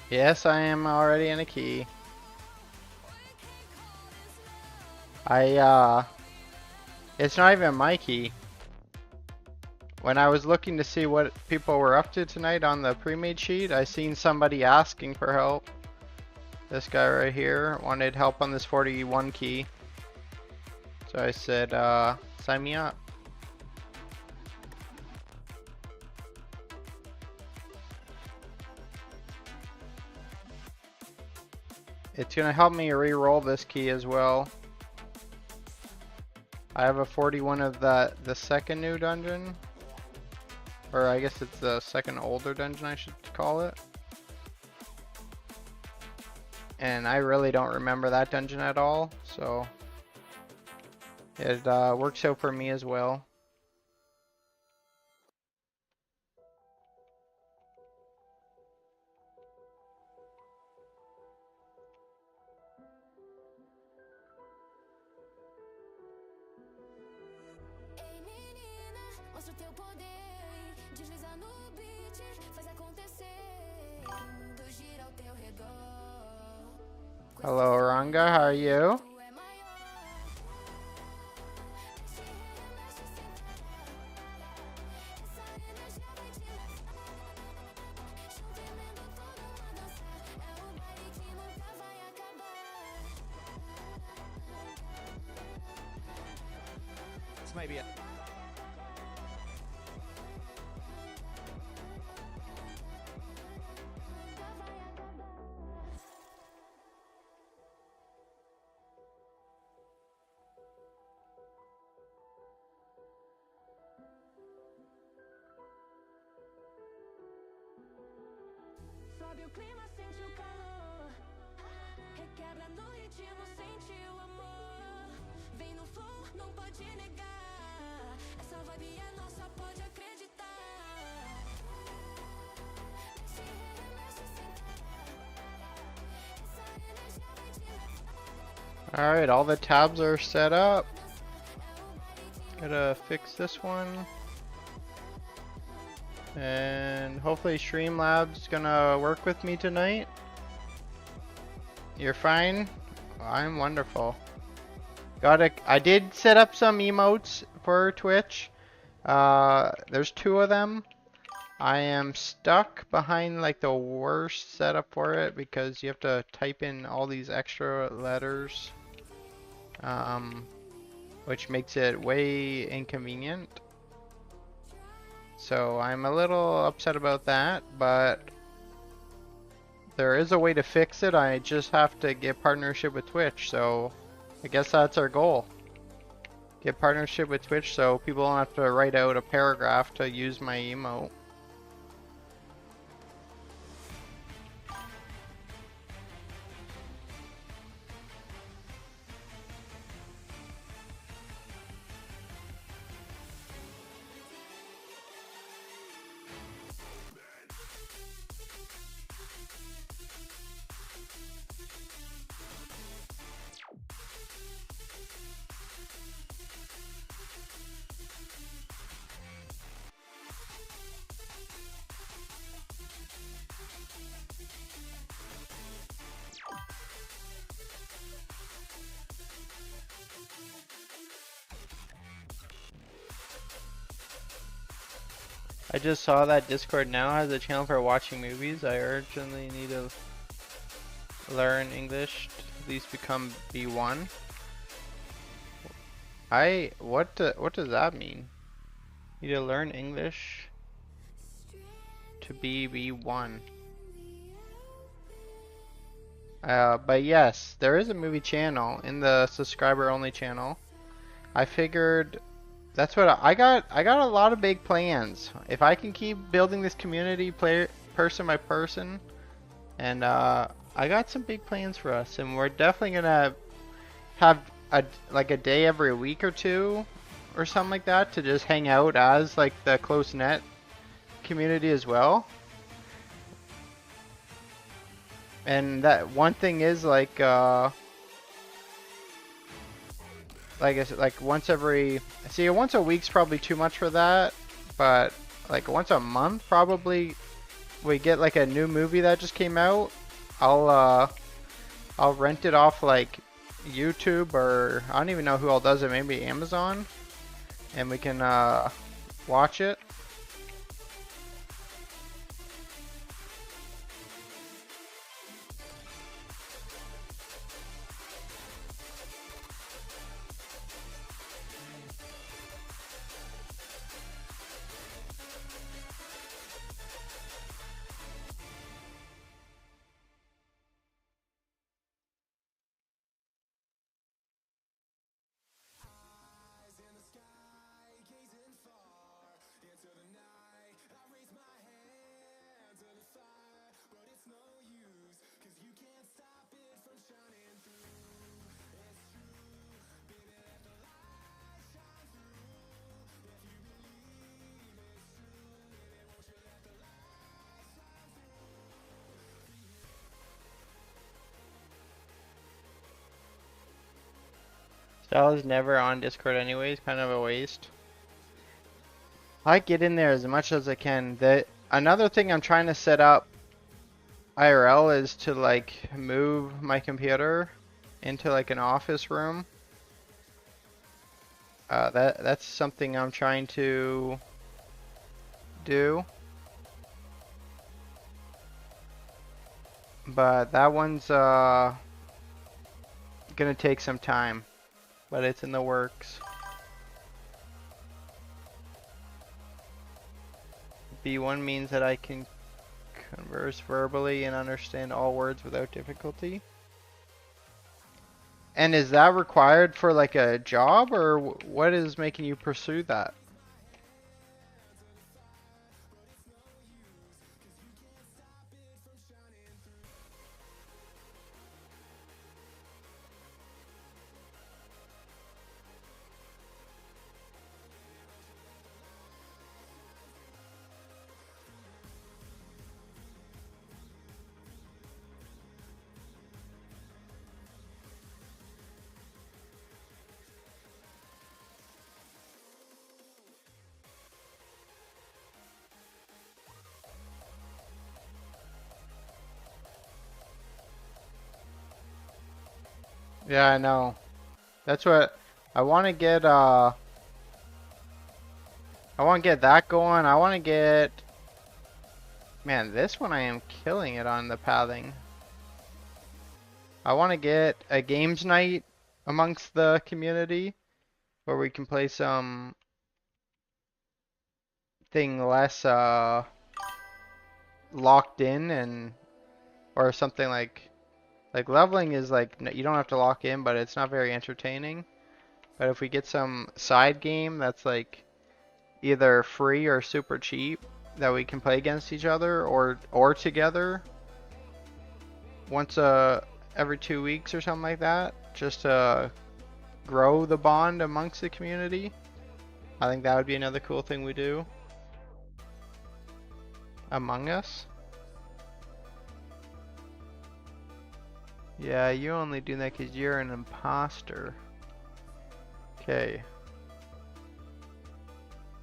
Yes, I am already in a key. It's not even my key. When I was looking to see what people were up to tonight on the pre-made sheet, I seen somebody asking for help. This guy right here wanted help on this 41 key. So I said, sign me up. It's gonna help me re-roll this key as well. I have a 41 of the second new dungeon. Or I guess it's the second older dungeon I should call it. And I really don't remember that dungeon at all, so it works out for me as well. Hello, Ranga, how are you? This might be it. Sobe o clima, sente o calor. Requebra no ritmo, sente o amor. Vem no flow, não pode negar. Essa vibe é nossa, pode acreditar. Mexe, remexe sem parar. Essa energia vai te levar. Alright, all the tabs are set up. Gotta fix this one. And hopefully Streamlabs gonna work with me tonight. You're fine? I'm wonderful. I did set up some emotes for Twitch. There's 2 of them. I am stuck behind like the worst setup for it because you have to type in all these extra letters, which makes it way inconvenient. So I'm a little upset about that, but there is a way to fix it. I just have to get partnership with Twitch, so I guess that's our goal. Get partnership with Twitch so people don't have to write out a paragraph to use my emote. I just saw that Discord now has a channel for watching movies. I urgently need to learn English to at least become B1. What does that mean? Need to learn English to be B1. But yes, there is a movie channel in the subscriber only channel. I figured that's what I got. I got a lot of big plans. If I can keep building this community person by person, and I got some big plans for us, and we're definitely gonna have a day every week or 2 or something like that to just hang out as like the close net community as well. And that one thing is like I said, like once a week's probably too much for that, but like once a month probably we get like a new movie that just came out, I'll I'll rent it off like YouTube, or I don't even know who all does it, maybe Amazon, and we can watch it. Style is never on Discord anyways, kind of a waste. I get in there as much as I can. Another thing I'm trying to set up IRL is to like move my computer into like an office room. That's something I'm trying to do, but that one's gonna take some time, but it's in the works. B1 means that I can converse verbally and understand all words without difficulty. And is that required for like a job, or what is making you pursue that? Yeah, I know. That's what I want to get. I want to get that going. I want to get. Man, this one I am killing it on the pathing. I want to get a games night amongst the community where we can play some thing less locked in, and or something like leveling is like you don't have to lock in, but it's not very entertaining. But if we get some side game that's like either free or super cheap that we can play against each other or together once every 2 weeks or something like that, just to grow the bond amongst the community. I think that would be another cool thing we do. Among Us. Yeah, you only do that because you're an imposter. Okay.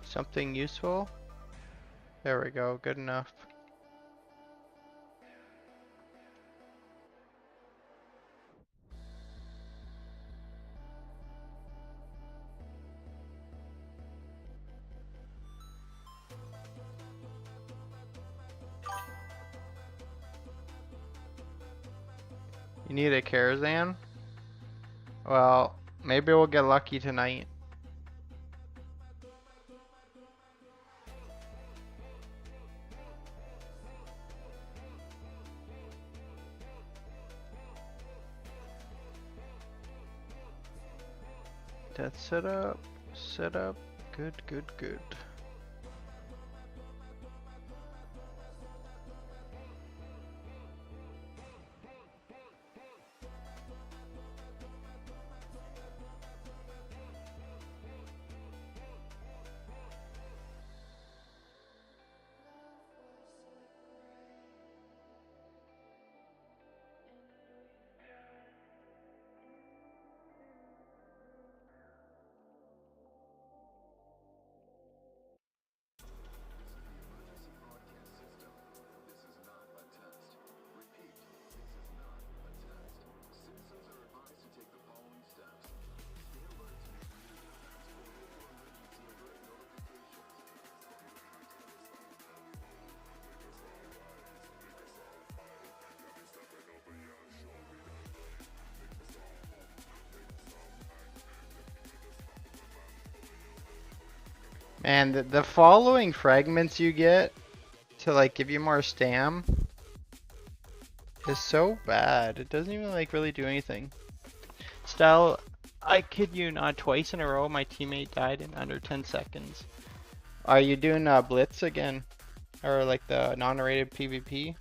Something useful? There we go, good enough. You need a Karazhan? Well, maybe we'll get lucky tonight. That's set up. Set up. Good, good, good. Man, the following fragments you get to like give you more stam is so bad. It doesn't even like really do anything. Style, I kid you not, twice in a row my teammate died in under 10 seconds. Are you doing Blitz again? Or like the non-rated PvP?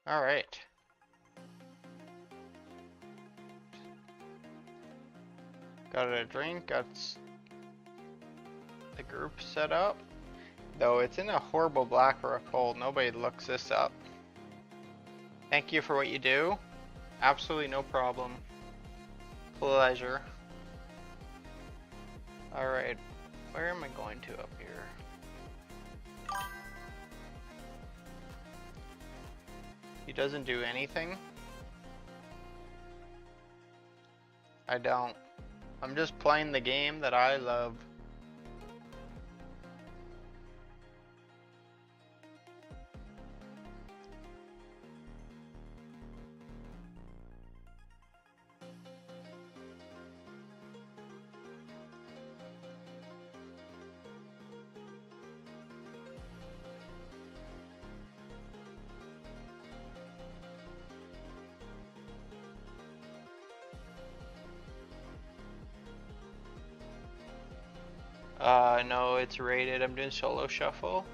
Alright. Got a drink, got the group set up. Though it's in a horrible black rock hole, nobody looks this up. Thank you for what you do. Absolutely no problem. Pleasure. Alright, where am I going to up here? He doesn't do anything? I don't. I'm just playing the game that I love. No, it's rated. I'm doing solo shuffle.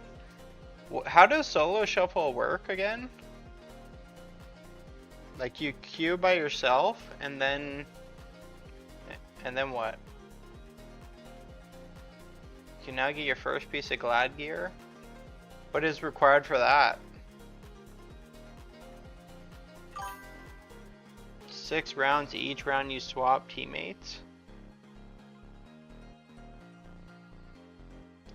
How does solo shuffle work again? Like you queue by yourself and then what? You can now get your first piece of glad gear. What is required for that? 6 rounds each round you swap teammates.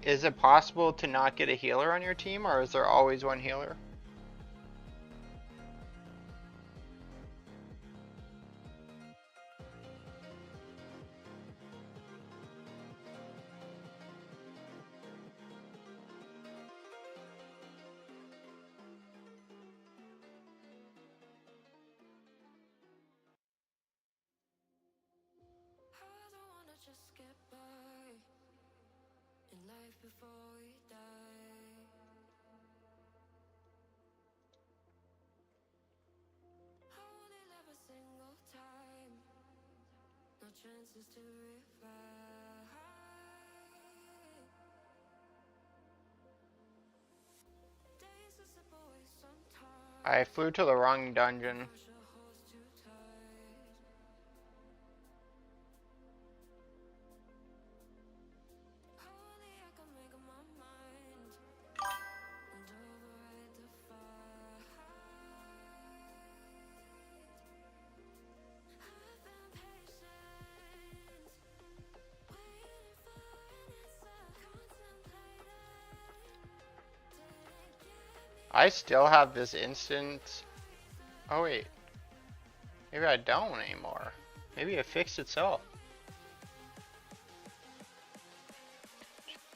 Is it possible to not get a healer on your team, or is there always one healer? I don't wanna just get by in life before we die. I wanna live a single time, no chances to revive. Days are slip away I sometimes, flew to the wrong dungeon. push a horse too tight. Only I can make up my mind and override I still have this instant. Oh wait, maybe I don't anymore. Maybe it fixed itself.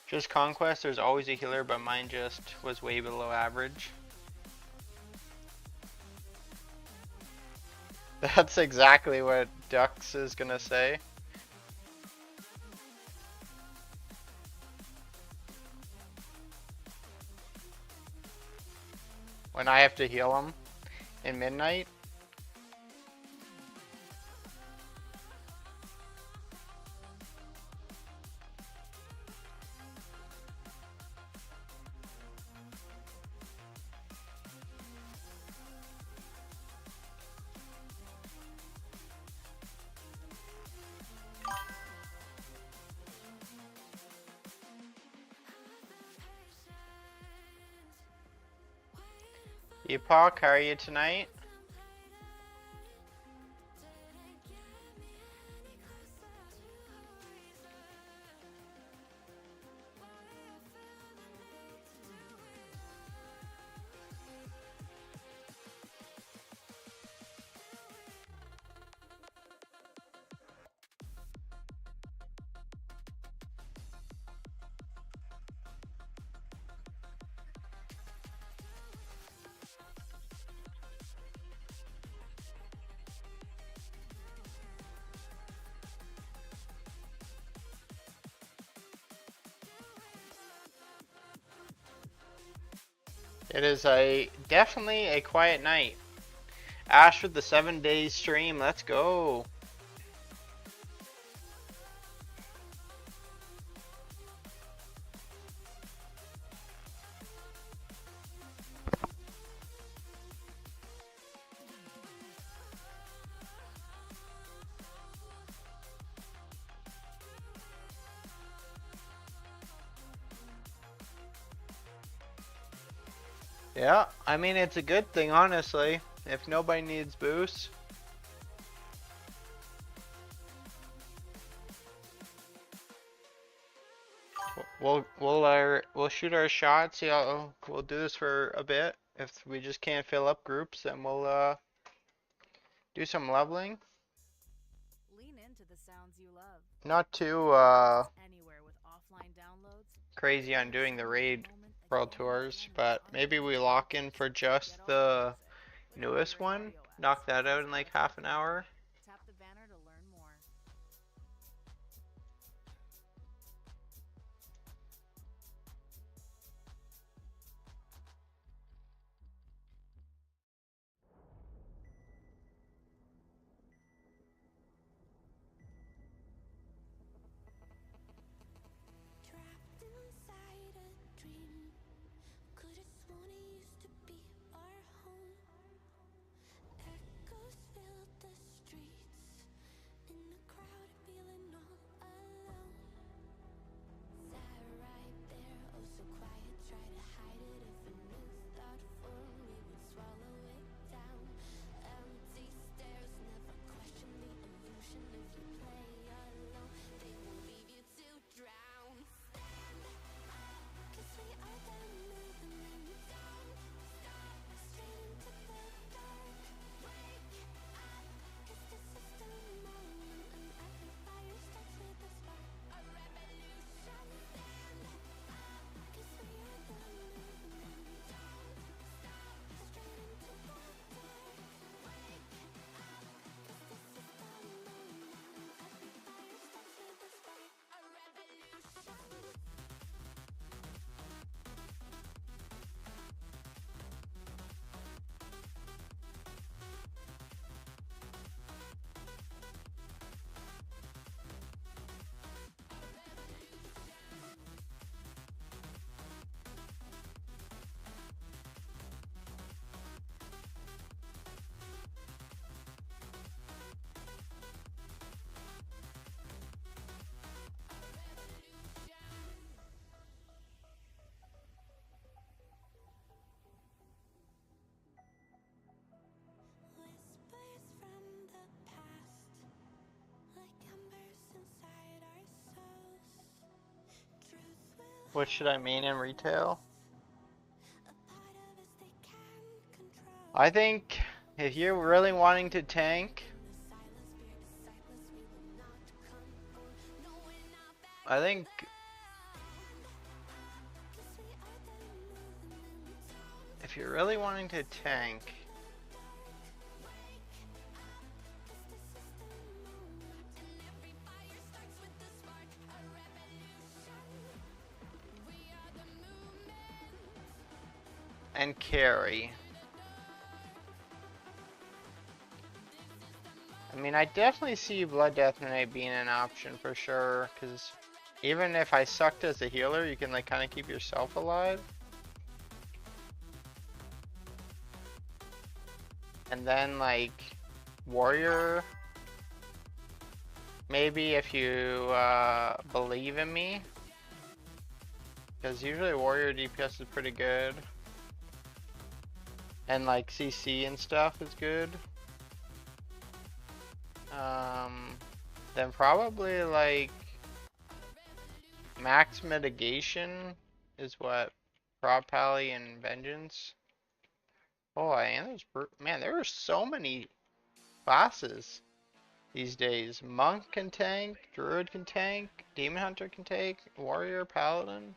Just Conquest, there's always a healer, but mine just was way below average. That's exactly what Dux is gonna say. When I have to heal him in midnight. Epoch, how are you tonight? It is definitely a quiet night. Ash with the 7 days stream, let's go. Yeah, I mean it's a good thing honestly, if nobody needs boosts. We'll shoot our shot, see how we'll do this for a bit. If we just can't fill up groups, then we'll do some leveling. Lean into the sounds you love. Not too Anywhere with offline downloads. crazy on doing the raid world tours, but maybe we lock in for just the newest one. Knock that out in like half an hour. Tap the banner to learn more. Trapped inside a dream. Could've sworn it used to be our home. Echoes filled the streets. In the crowd, feeling all alone. Sat right there, oh so quiet. Try to hide it if a new thought formed, we would swallow it down. Empty stares, never question the illusion. If you play alone, they will leave you to drown. Stand up, 'cause we are the movement. Don't stop, straight into the dark. Wake up, 'cause this is the moment, and every fire starts with a spark. A revolution. Stand up, 'cause we are the movement. Don't stop, straight into the dark. Wake up, 'cause this is the moment, and every fire starts with a spark. A revolution. Whispers from the past, like embers inside our souls. Truth will What should I main in retail? a part of us they I think if you're really wanting to tank, I think if you're really wanting to tank, and carry. I mean, I definitely see Blood Death Knight being an option for sure, because even if I sucked as a healer, you can like kind of keep yourself alive. And then like Warrior, maybe if you believe in me, because usually Warrior DPS is pretty good. And like CC and stuff is good. Then probably like max mitigation is what? Prop Pally and Vengeance. Oh, and man, there are so many classes these days. Monk can tank, Druid can tank, Demon Hunter can tank, Warrior, Paladin.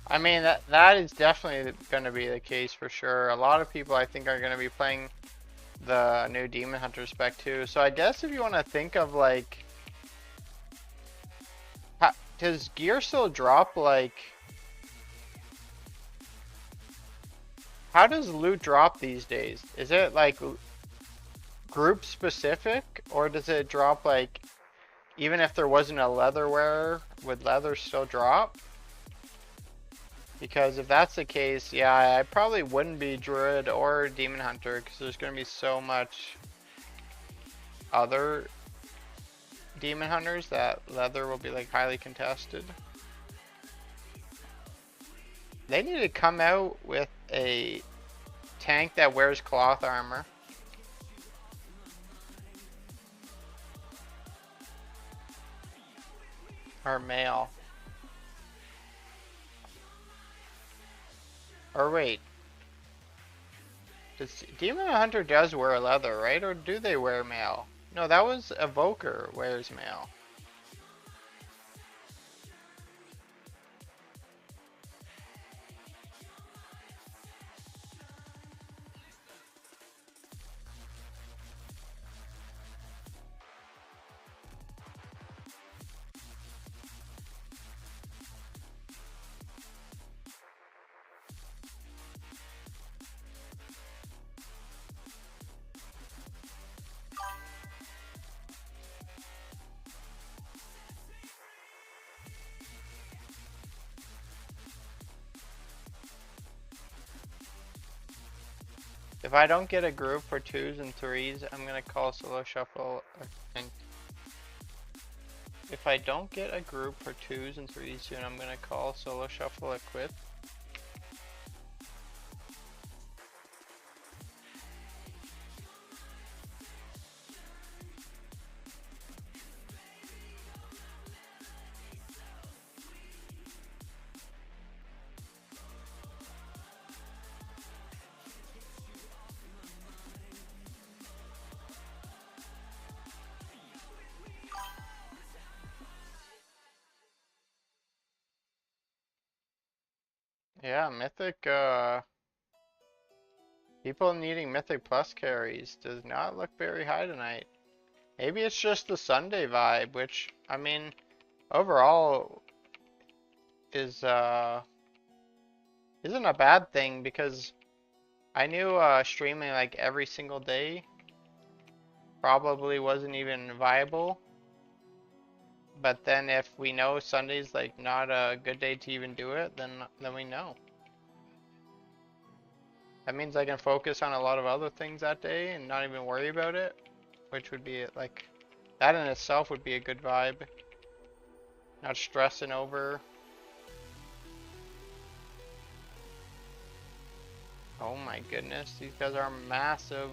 I mean that is definitely going to be the case for sure. A lot of people I think are going to be playing the new Demon Hunter spec too. So I guess if you want to think of like, does gear still drop like? How does loot drop these days? Is it like group specific, or does it drop like even if there wasn't a leather wearer, would leather still drop? Because if that's the case, yeah, I probably wouldn't be Druid or Demon Hunter because there's going to be so much other Demon Hunters that leather will be like highly contested. They need to come out with a tank that wears cloth armor. Or mail. Or wait. Demon Hunter does wear leather, right? Or do they wear mail? No, that was Evoker wears mail. If I don't get a group for 2s and 3s, I'm gonna call solo shuffle, I think. If I don't get a group for 2s and 3s soon, I'm gonna call solo shuffle a quit. Yeah, Mythic, people needing Mythic Plus carries does not look very high tonight. Maybe it's just the Sunday vibe, which, I mean, overall is, isn't a bad thing because I knew, streaming like every single day probably wasn't even viable. But then if we know Sunday's like not a good day to even do it, then we know. That means I can focus on a lot of other things that day and not even worry about it, which would be like that in itself would be a good vibe. Not stressing over. Oh my goodness, these guys are massive.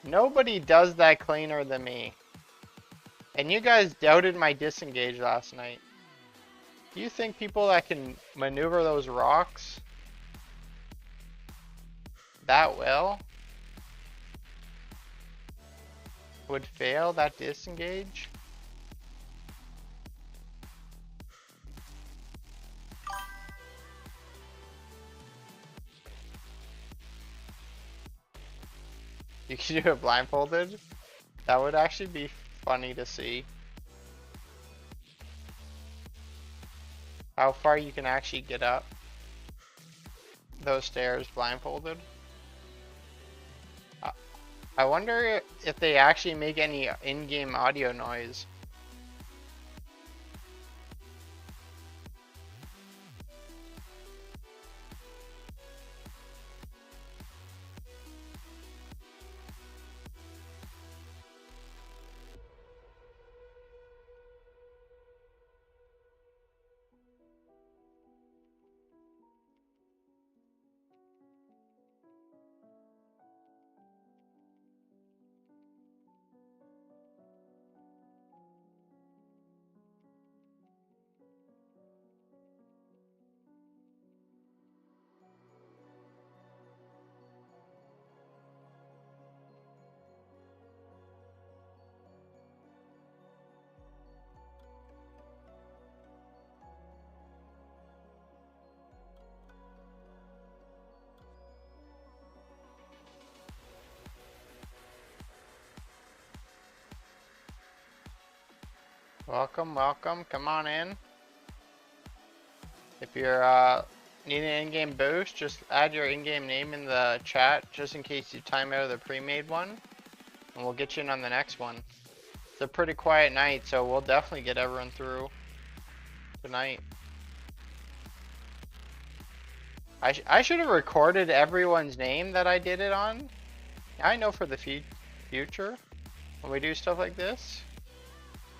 Nobody does that cleaner than me. And you guys doubted my disengage last night. Do you think people that can maneuver those rocks that well would fail that disengage? You could do it blindfolded? That would actually be funny to see. How far you can actually get up those stairs blindfolded. I wonder if they actually make any in-game audio noise. Welcome, welcome. Come on in. If you're needing an in-game boost, just add your in-game name in the chat just in case you time out of the pre-made one. And we'll get you in on the next one. It's a pretty quiet night, so we'll definitely get everyone through tonight. I should have recorded everyone's name that I did it on. I know for the future when we do stuff like this.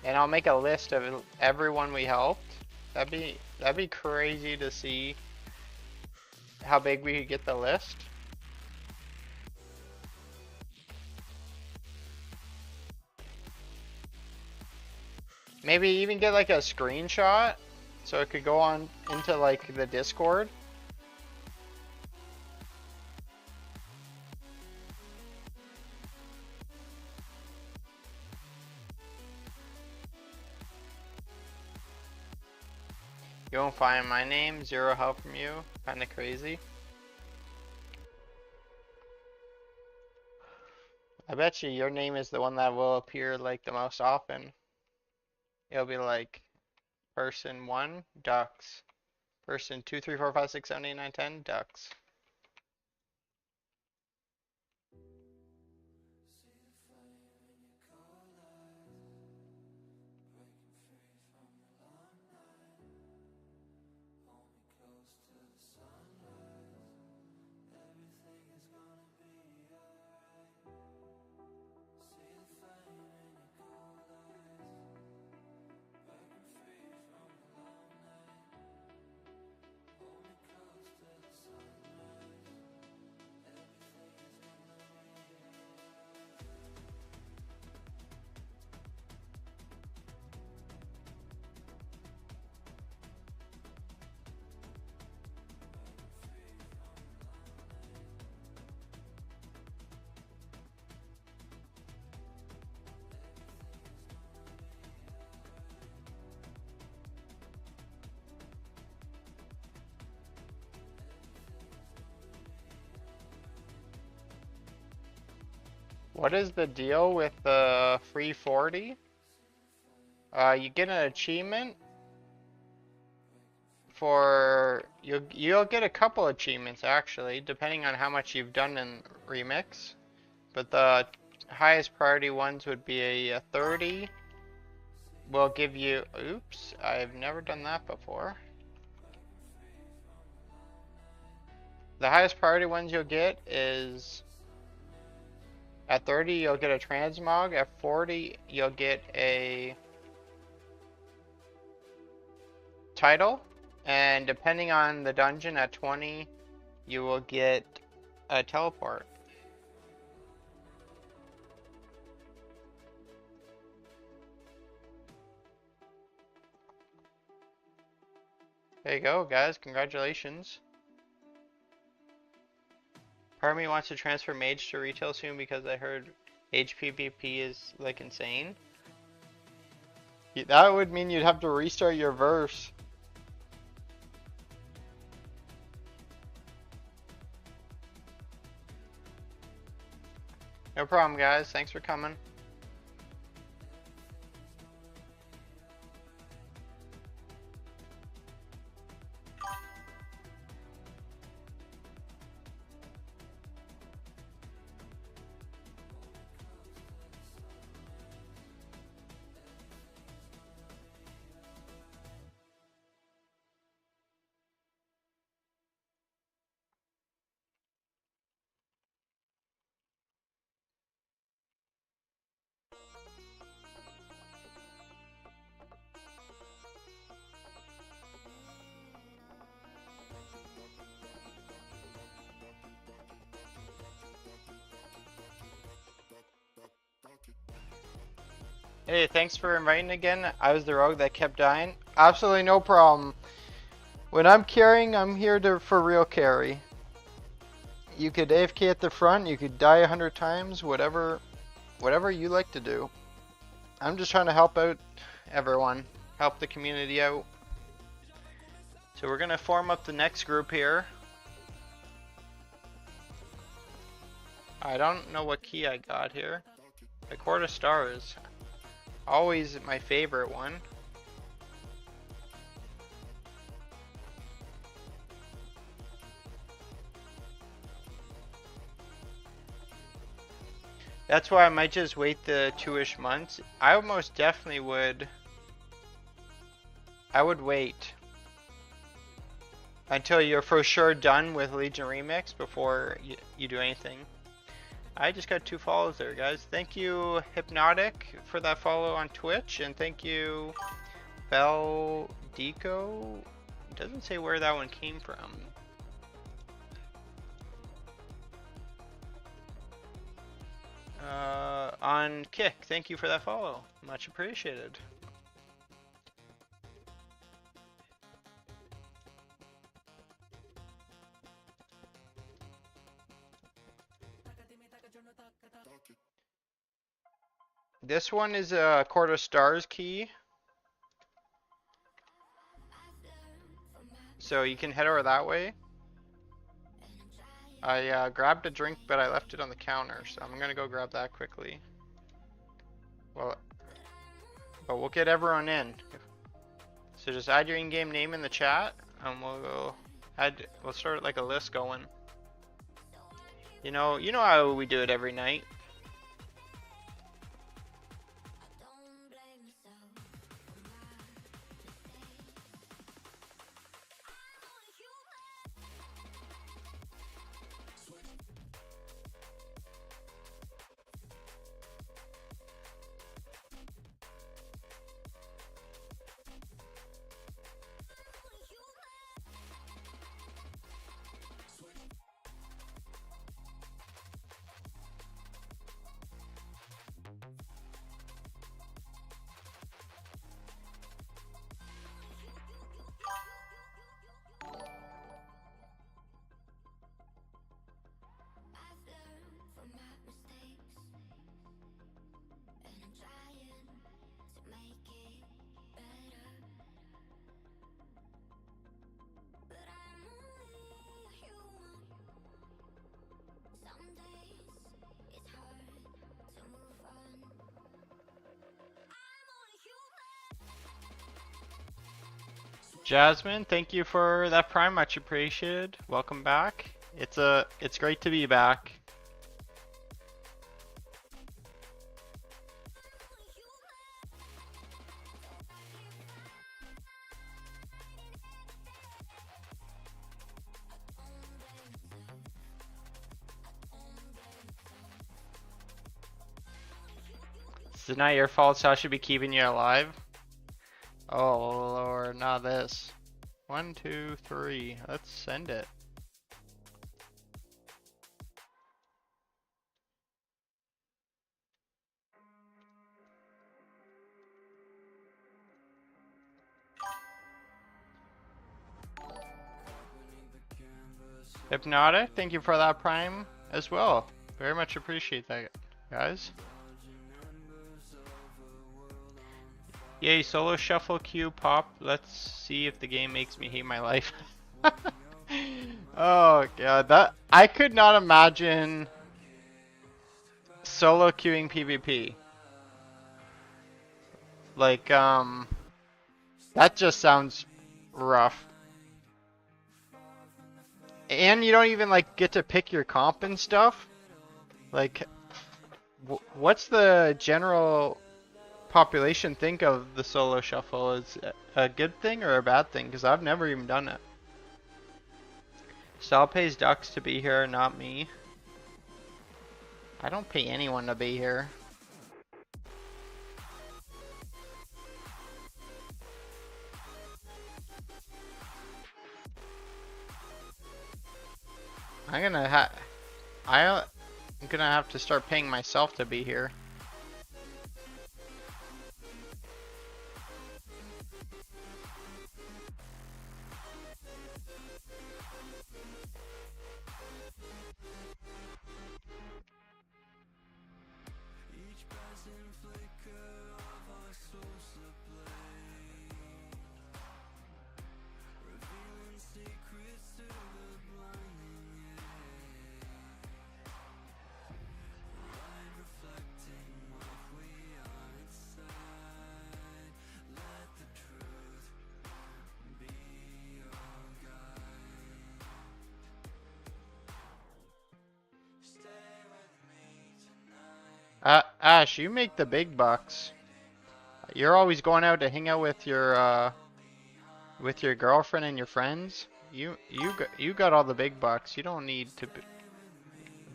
And I'll make a list of everyone we helped. That'd be crazy to see how big we could get the list. Maybe even get like a screenshot so it could go on into like the Discord. You won't find my name, zero help from you. Kinda crazy. I bet you your name is the one that will appear like the most often. It'll be like person 1, ducks. Person 2, 3, 4, 5, 6, 7, 8, 9, 10, ducks. What is the deal with the free 40? You get an achievement for you'll get a couple achievements actually, depending on how much you've done in Remix. But the highest priority ones would be a 30. Will give you. Oops, I've never done that before. The highest priority ones you'll get is at 30 you'll get a transmog. At 40 you'll get a title, and depending on the dungeon at 20 you will get a teleport. There you go, guys. Congratulations. Part of me wants to transfer Mage to retail soon because I heard HPPP is like insane. That would mean you'd have to restart your verse. No problem, guys. Thanks for coming. Hey, thanks for inviting again. I was the rogue that kept dying. Absolutely no problem. When I'm carrying, I'm here for real carry. You could AFK at the front, you could die 100 times, whatever you like to do. I'm just trying to help out everyone, help the community out. So we're gonna form up the next group here. I don't know what key I got here. The Court of Stars. Always my favorite one. That's why I might just wait the 2-ish months. I most definitely would. I would wait until you're for sure done with Legion Remix before you do anything. I just got 2 follows there, guys. Thank you, Hypnotic, for that follow on Twitch, and thank you, Bell Deco. It doesn't say where that one came from. On Kick, thank you for that follow. Much appreciated. This one is a Court of Stars key. So you can head over that way. I grabbed a drink, but I left it on the counter, so I'm gonna go grab that quickly. Well, but we'll get everyone in. So just add your in-game name in the chat, and we'll start like a list going. You know how we do it every night. Jasmine, thank you for that prime, much appreciated. Welcome back. It's great to be back. It's not your fault, so I should be keeping you alive. Oh Lord, not this. 1, 2, 3. Let's send it. Hypnotic, thank you for that prime as well. Very much appreciate that, guys. Yay, solo shuffle queue pop. Let's see if the game makes me hate my life. Oh god, that I could not imagine solo queuing PvP. Like, that just sounds rough. And you don't even like get to pick your comp and stuff. Like, what's the general population think of the solo shuffle? Is it a good thing or a bad thing? Because I've never even done it. Sal pays ducks to be here, not me. I don't pay anyone to be here. I'm gonna have to start paying myself to be here. Ash, you make the big bucks. You're always going out to hang out with your girlfriend and your friends. You got all the big bucks. You don't need to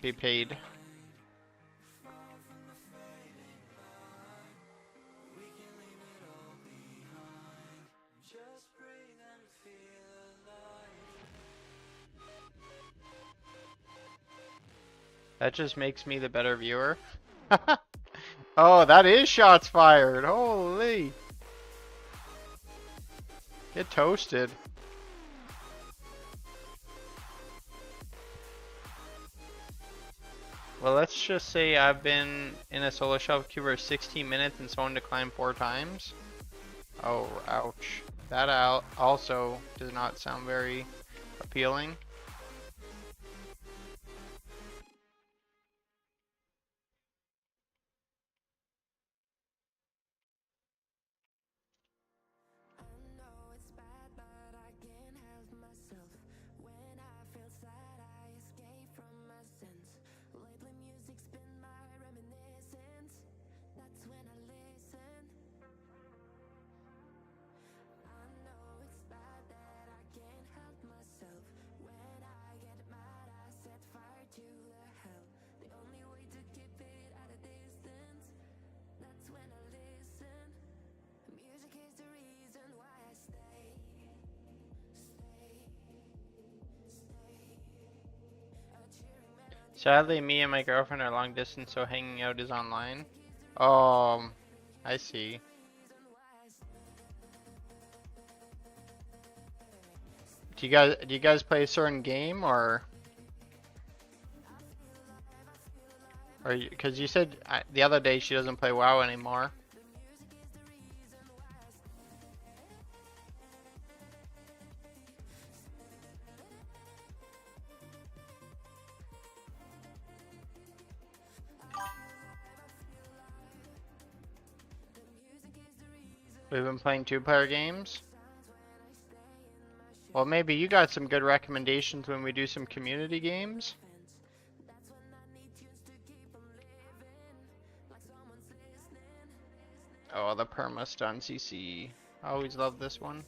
be paid. That just makes me the better viewer. Oh, that is shots fired. Holy. Get toasted. Well, let's just say I've been in a solo shuffle queue for 16 minutes and someone declined 4 times. Oh, ouch. That also does not sound very appealing. Sadly, me and my girlfriend are long distance, so hanging out is online. I see. Do you guys play a certain game or because you said the other day she doesn't play WoW anymore. We've been playing 2-player games. Well, maybe you got some good recommendations when we do some community games. Oh, the perma stun CC. I always love this one.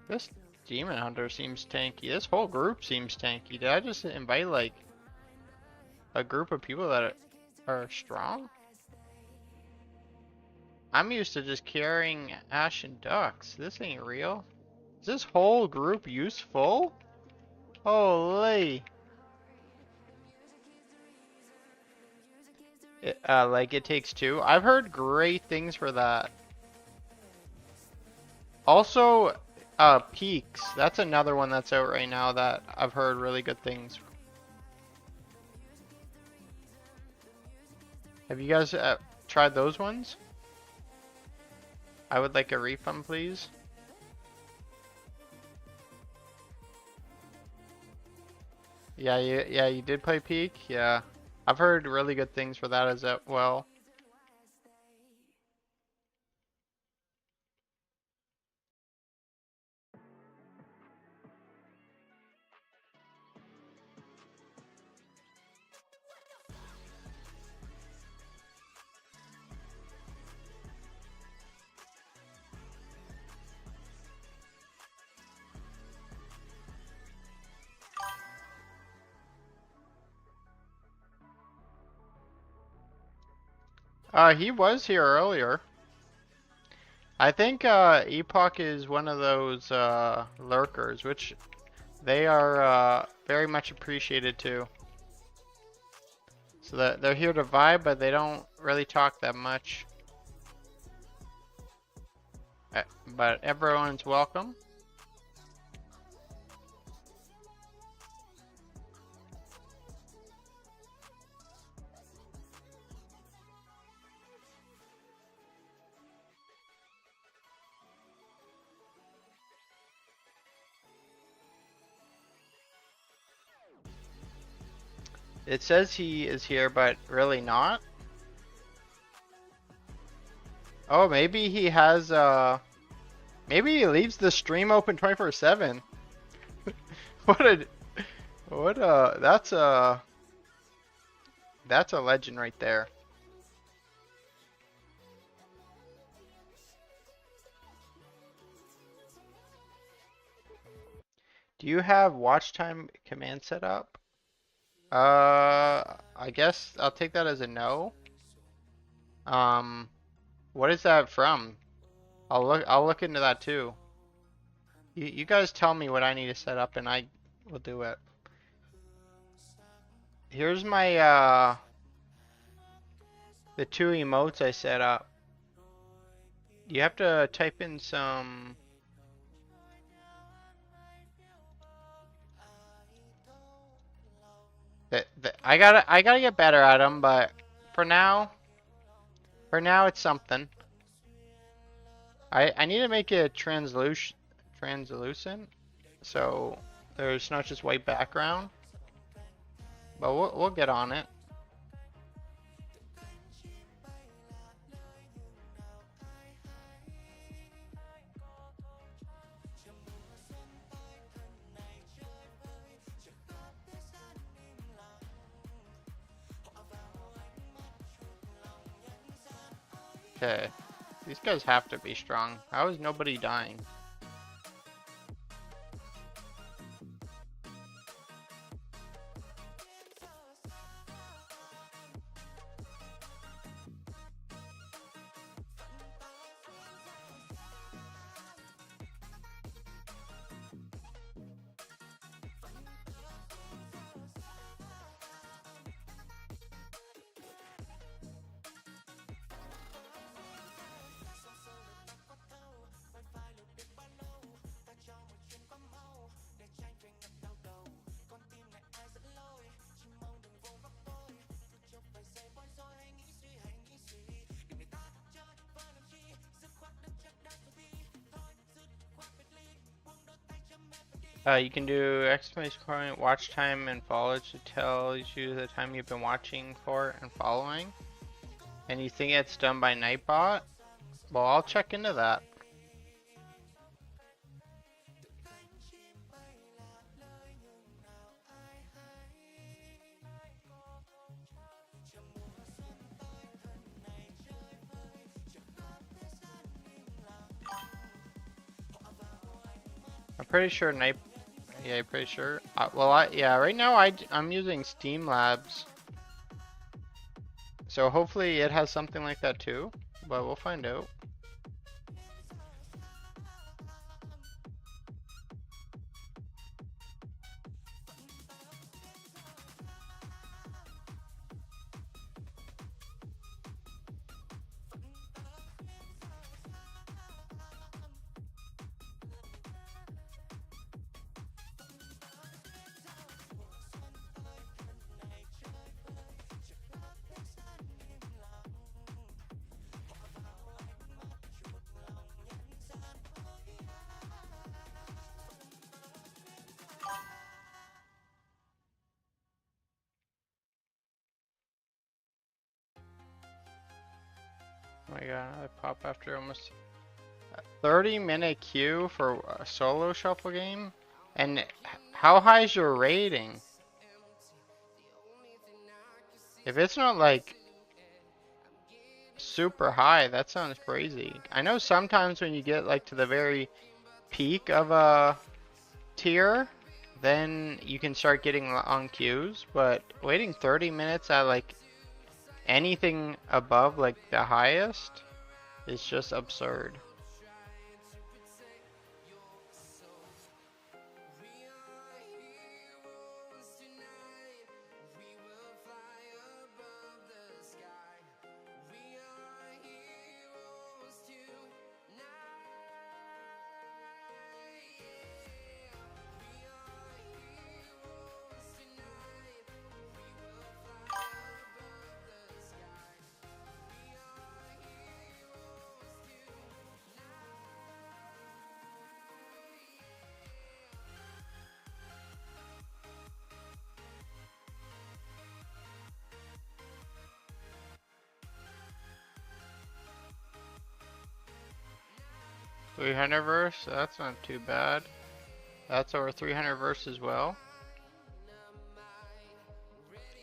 This Demon Hunter seems tanky. This whole group seems tanky. Did I just invite like a group of people that are strong? I'm used to just carrying Ashen Ducks. This ain't real. Is this whole group useful? Holy. Like it takes two. I've heard great things for that. Also, Peaks. That's another one that's out right now that I've heard really good things. Have you guys tried those ones? I would like a refund, please. Yeah, you did play Peak? Yeah. I've heard really good things for that as well. He was here earlier. I think Epoch is one of those lurkers, which they are very much appreciated too. So that they're here to vibe, but they don't really talk that much. But everyone's welcome. It says he is here, but really not. Oh, maybe he has maybe he leaves the stream open 24/7. What a that's a legend right there. Do you have watch time command set up? I guess I'll take that as a no. Um, what is that from? I'll look into that too. You guys tell me what I need to set up and I will do it. Here's my the two emotes I set up. You have to type in some I gotta get better at them, but for now it's something. I need to make it translucent, so there's not just white background. But we'll get on it. Okay. These guys have to be strong. How is nobody dying? You can do exclamation point, watch time, and follow to tell you the time you've been watching for and following. And you think it's done by Nightbot? Well, I'll check into that. I'm pretty sure Night. Yeah, I'm pretty sure. Yeah, right now I'm using Steam Labs, so hopefully it has something like that too. But we'll find out. Oh my god, I pop after almost 30-minute queue for a solo shuffle game? And how high is your rating? If it's not like super high, that sounds crazy. I know sometimes when you get like to the very peak of a tier, then you can start getting on queues, but waiting 30 minutes at like anything above like the highest is just absurd. $300 verse, that's not too bad. That's over 300 verse as well.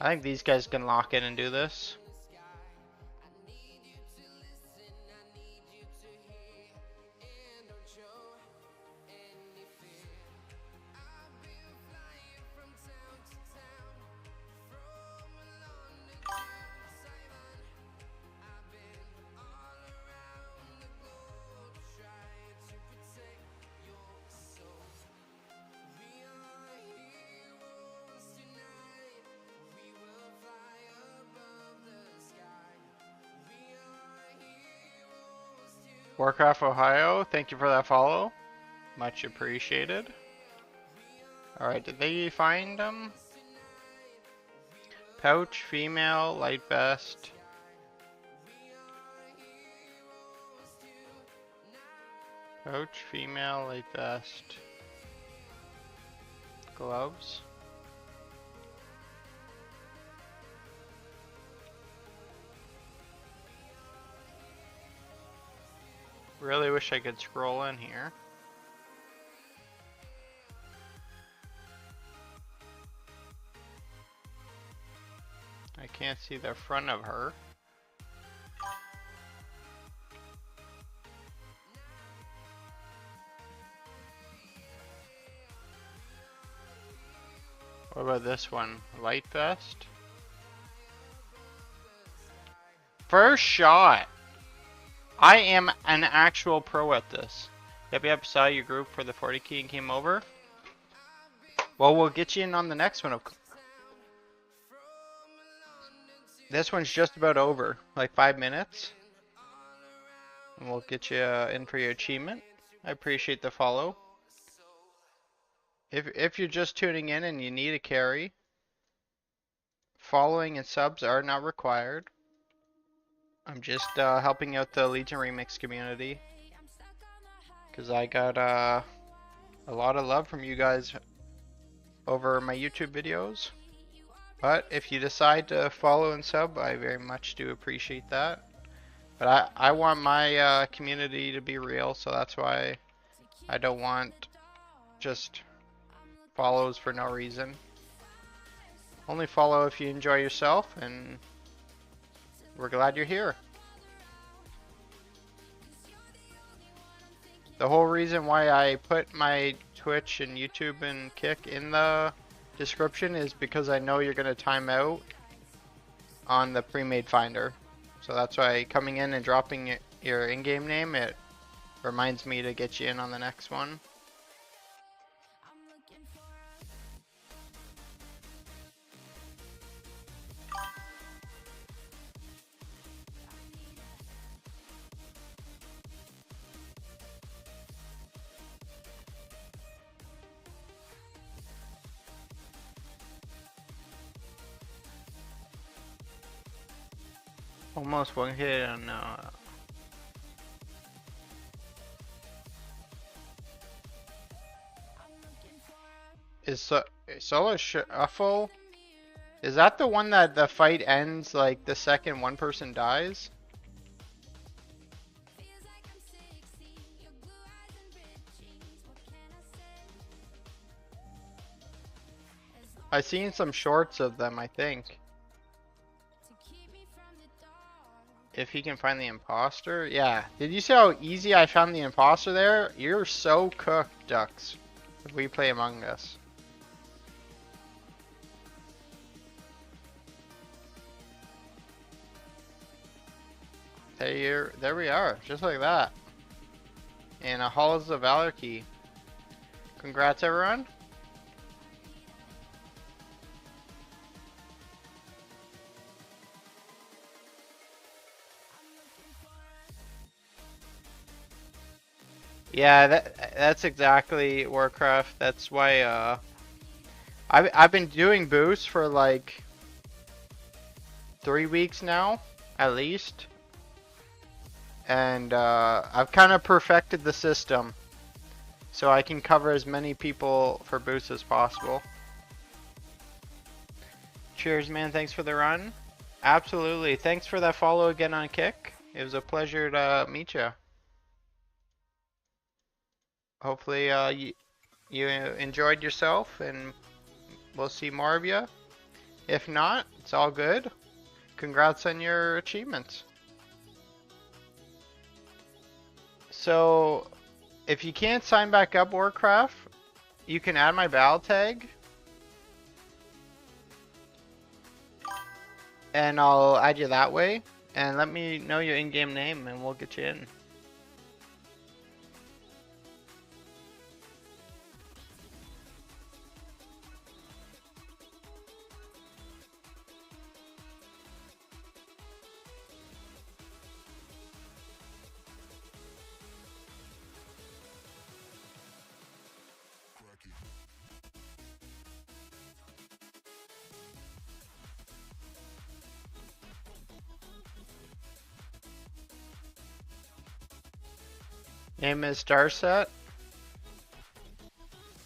I think these guys can lock in and do this. Warcraft Ohio, thank you for that follow. Much appreciated. Alright, did they find them? Pouch, female, light vest. Pouch, female, light vest. Gloves. Really wish I could scroll in here. I can't see the front of her. What about this one? Light vest? First shot! I am an actual pro at this. Yep, saw your group for the 40 key and came over. Well, we'll get you in on the next one. This one's just about over, like 5 minutes. And we'll get you in for your achievement. I appreciate the follow. If you're just tuning in and you need a carry, following and subs are not required. I'm just helping out the Legion Remix community. Because I got a lot of love from you guys over my YouTube videos. But if you decide to follow and sub, I very much do appreciate that. But I want my community to be real, so that's why I don't want just follows for no reason. Only follow if you enjoy yourself, and we're glad you're here. The whole reason why I put my Twitch and YouTube and Kick in the description is because I know you're going to time out on the pre-made finder. So that's why coming in and dropping your in-game name, it reminds me to get you in on the next one. Almost one hit on is solo shuffle. Is that the one that the fight ends like the second one person dies? I've seen some shorts of them, I think. If he can find the imposter? Yeah. Did you see how easy I found the imposter there? You're so cooked, Ducks. If we play Among Us. There we are, just like that. And a Halls of Valor key. Congrats, everyone. Yeah, that's exactly Warcraft. That's why I've been doing boosts for like 3 weeks now, at least. And I've kind of perfected the system so I can cover as many people for boosts as possible. Cheers, man. Thanks for the run. Absolutely. Thanks for that follow again on Kick. It was a pleasure to meet you. Hopefully you enjoyed yourself, and we'll see more of you. If not, it's all good. Congrats on your achievements. So, if you can't sign back up Warcraft, you can add my battle tag. And I'll add you that way. And let me know your in-game name and we'll get you in. Name is Starset.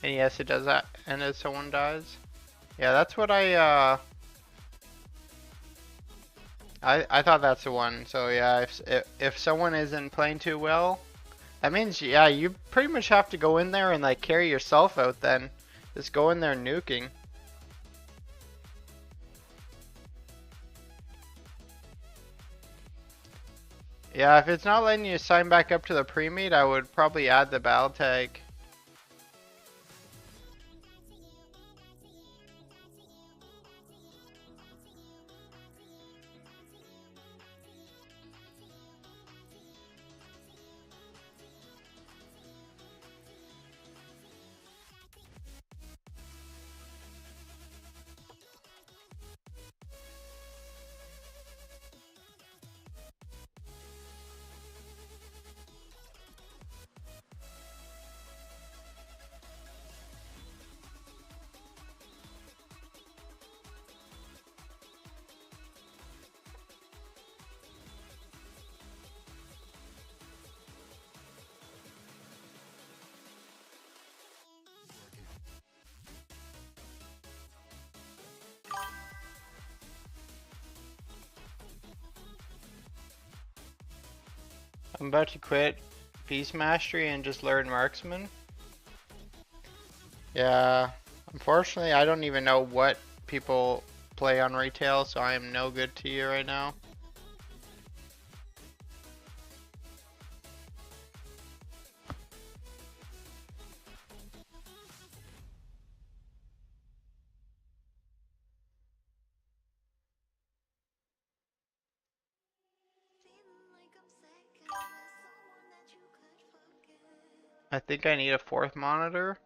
And yes, it does that. And if someone dies. Yeah, that's what I thought that's the one. So yeah, if someone isn't playing too well, that means yeah, you pretty much have to go in there and like carry yourself out then. Just go in there nuking. Yeah, if it's not letting you sign back up to the pre-meet, I would probably add the battle tag. I'm about to quit Beast Mastery and just learn Marksman. Yeah, unfortunately, I don't even know what people play on retail, so I am no good to you right now. I think I need a fourth monitor.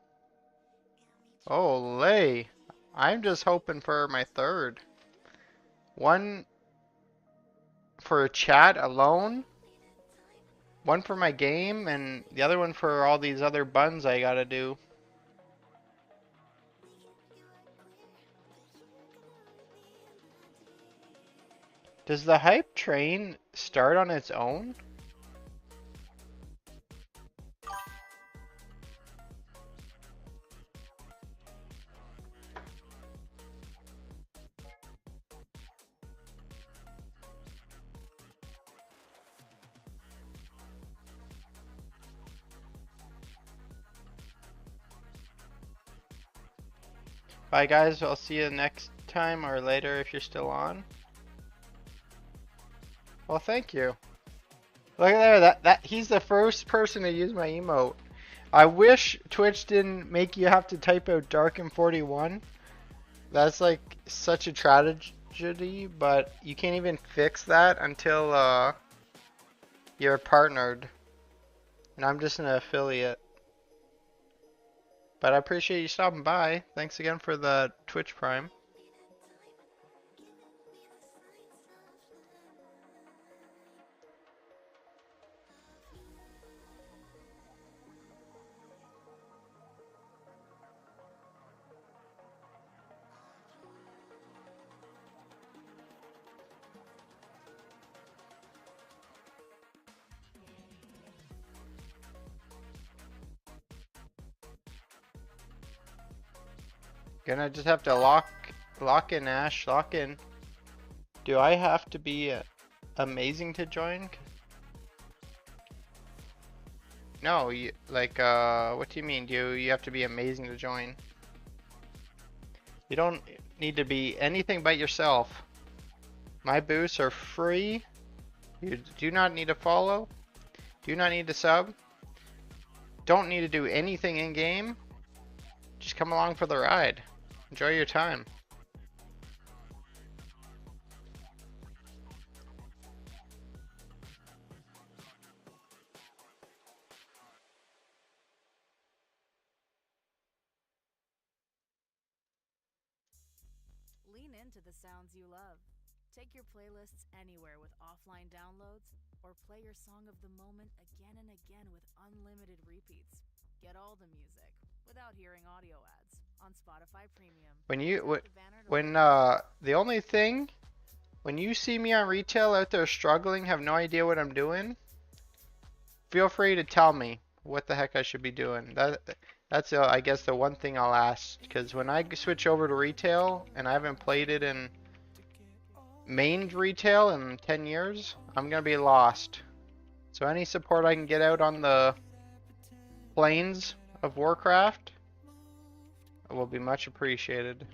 Olay! I'm just hoping for my third. One for chat alone, one for my game, and the other one for all these other buns I gotta do. Does the hype train start on its own? Bye guys, I'll see you next time or later if you're still on. Well, thank you. Look at there, that he's the first person to use my emote. I wish Twitch didn't make you have to type out Darkin41. That's like such a tragedy, but you can't even fix that until you're partnered. And I'm just an affiliate. But I appreciate you stopping by. Thanks again for the Twitch Prime. Gonna just have to lock in, Ash, lock in. Do I have to be amazing to join? No, what do you mean? Do you have to be amazing to join? You don't need to be anything but yourself. My boosts are free. You do not need to follow. Do not need to sub. Don't need to do anything in game. Just come along for the ride. Enjoy your time. Lean into the sounds you love. Take your playlists anywhere with offline downloads, or play your song of the moment again and again with unlimited repeats. Get all the music without hearing audio ads on Spotify Premium. The only thing, when you see me on retail out there struggling, have no idea what I'm doing, feel free to tell me what the heck I should be doing. That's I guess the one thing I'll ask, because when I switch over to retail and I haven't played it in main retail in 10 years, I'm gonna be lost. So any support I can get out on the plains of Warcraft will be much appreciated.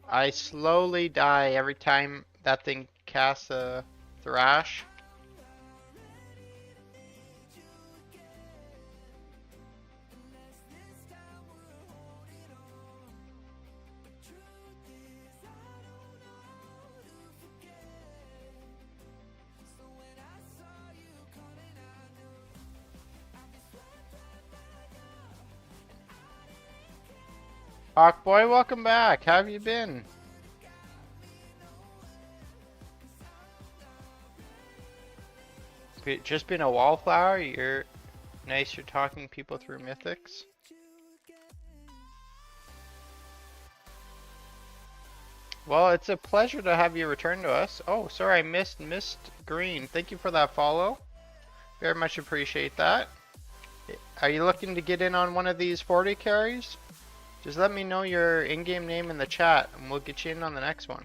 I slowly die every time that thing casts a thrash. Hawkboy, welcome back. How have you been? Just been a wallflower? You're nice, you're talking people through Mythics. Well, it's a pleasure to have you return to us. Oh, sorry, I missed Green. Thank you for that follow. Very much appreciate that. Are you looking to get in on one of these 40 carries? Just let me know your in-game name in the chat and we'll get you in on the next one.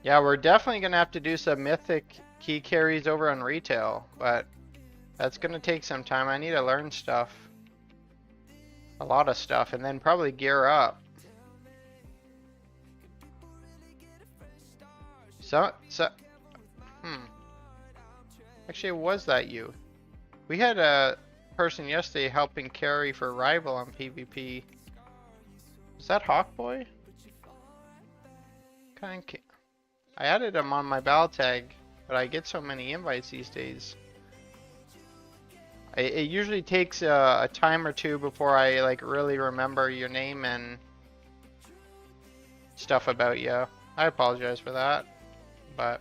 Yeah, we're definitely going to have to do some Mythic key carries over on retail, but that's going to take some time. I need to learn stuff. A lot of stuff, and then probably gear up. Hmm. Actually, was that you? We had a person yesterday helping carry for Rival on PvP. Is that Hawkboy? I added him on my battle tag, but I get so many invites these days. It usually takes a time or two before I like really remember your name and stuff about you. I apologize for that, but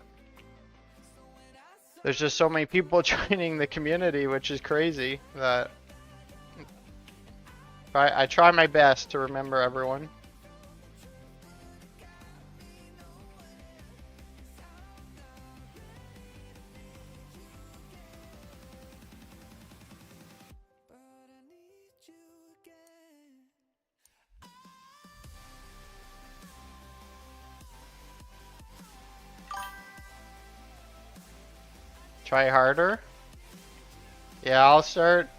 there's just so many people joining the community, which is crazy, that I try my best to remember everyone. Try harder. Yeah, I'll start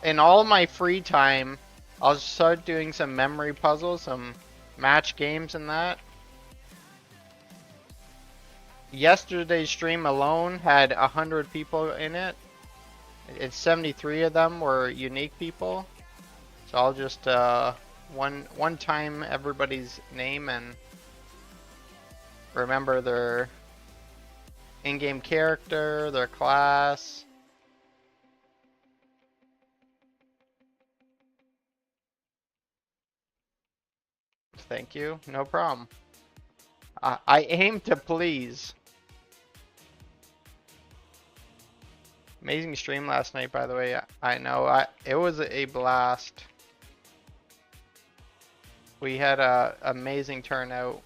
in all my free time. I'll start doing some memory puzzles, some match games and that. Yesterday's stream alone had 100 people in it. And 73 of them were unique people. So I'll just one time everybody's name and remember their in-game character, their class. Thank you. No problem. I aim to please. Amazing stream last night, by the way. I know. It was a blast. We had a amazing turnout.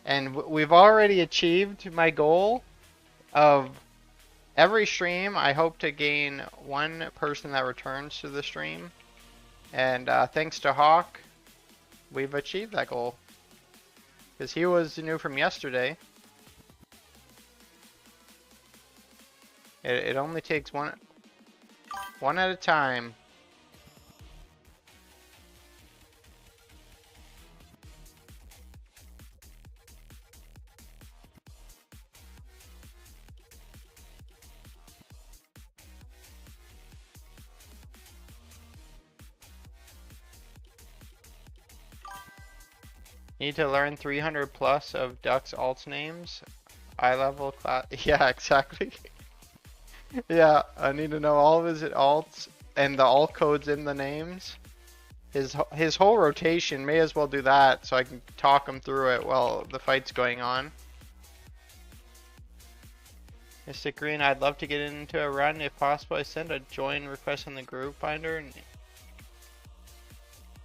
And we've already achieved my goal of every stream. I hope to gain one person that returns to the stream. And thanks to Hawk, we've achieved that goal. Because he was new from yesterday. It only takes one at a time. Need to learn 300 plus of Duck's alt names. Eye level class. Yeah, exactly. Yeah, I need to know all of his alts and the alt codes in the names. His whole rotation, may as well do that so I can talk him through it while the fight's going on. Mystic Green, I'd love to get into a run if possible. I send a join request in the group binder.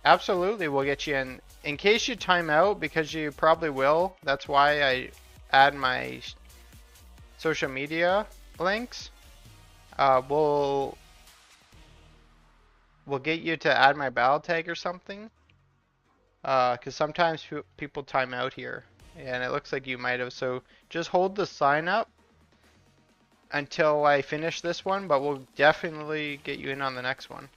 Absolutely, we'll get you in. In case you time out, because you probably will, that's why I add my social media links. We'll get you to add my battle tag or something. Because sometimes people time out here. And it looks like you might have. So just hold the sign up until I finish this one. But we'll definitely get you in on the next one.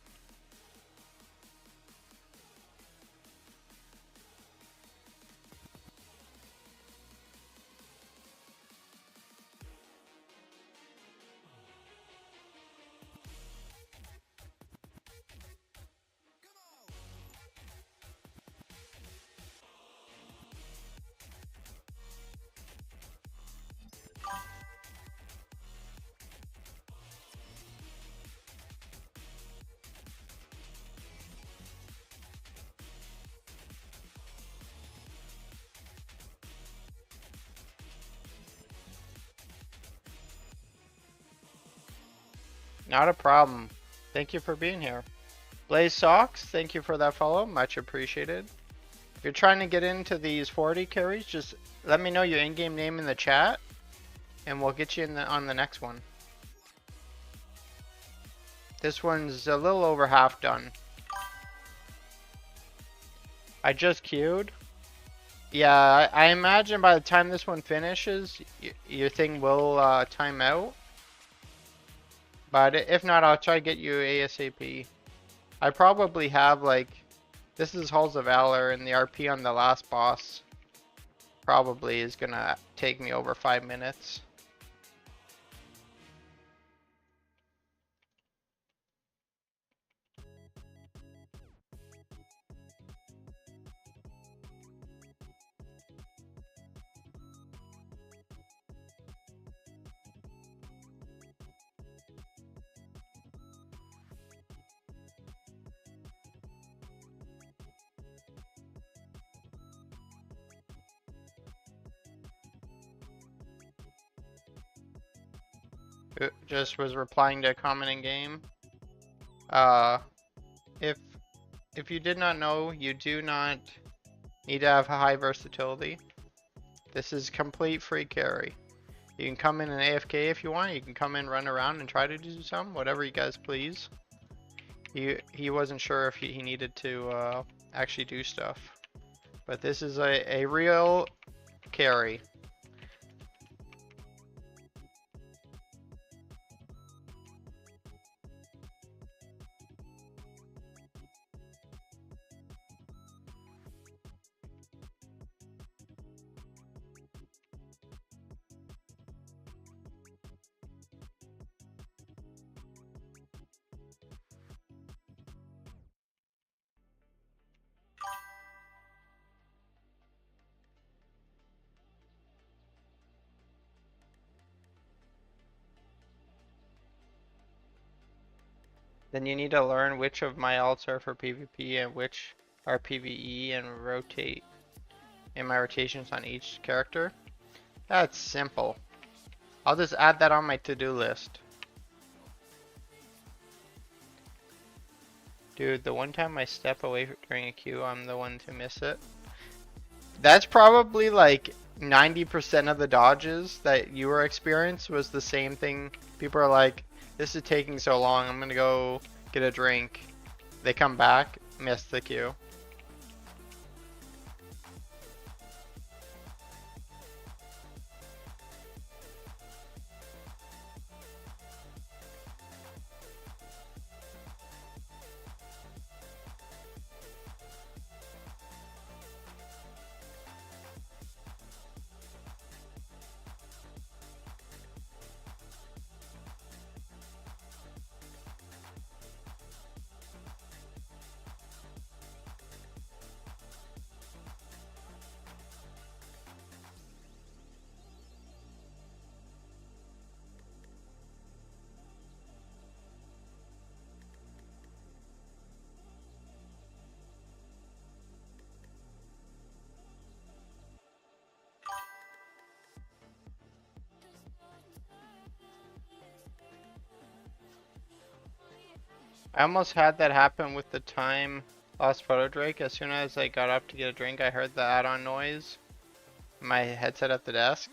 Not a problem. Thank you for being here. Blaze Socks, thank you for that follow. Much appreciated. If you're trying to get into these 40 carries, just let me know your in-game name in the chat, and we'll get you in on the next one. This one's a little over half done. I just queued. Yeah, I imagine by the time this one finishes, your thing will time out. But if not, I'll try to get you ASAP. I probably have like, this is Halls of Valor, and the RP on the last boss probably is gonna take me over 5 minutes. Just was replying to a comment in game. Uh, if you did not know, you do not need to have high versatility. This is complete free carry. You can come in and AFK if you want. You can come in, run around, and try to do some, whatever you guys please. He wasn't sure if he needed to actually do stuff, but this is a real carry. Then you need to learn which of my alts are for PvP and which are PvE, and rotate in my rotations on each character. That's simple. I'll just add that on my to-do list. Dude, the one time I step away during a queue, I'm the one to miss it. That's probably like 90% of the dodges that you were experienced was the same thing. People are like, this is taking so long, I'm gonna go get a drink. They come back, miss the queue. I almost had that happen with the time lost photo Drake. As soon as I got up to get a drink, I heard the add-on noise in my headset at the desk.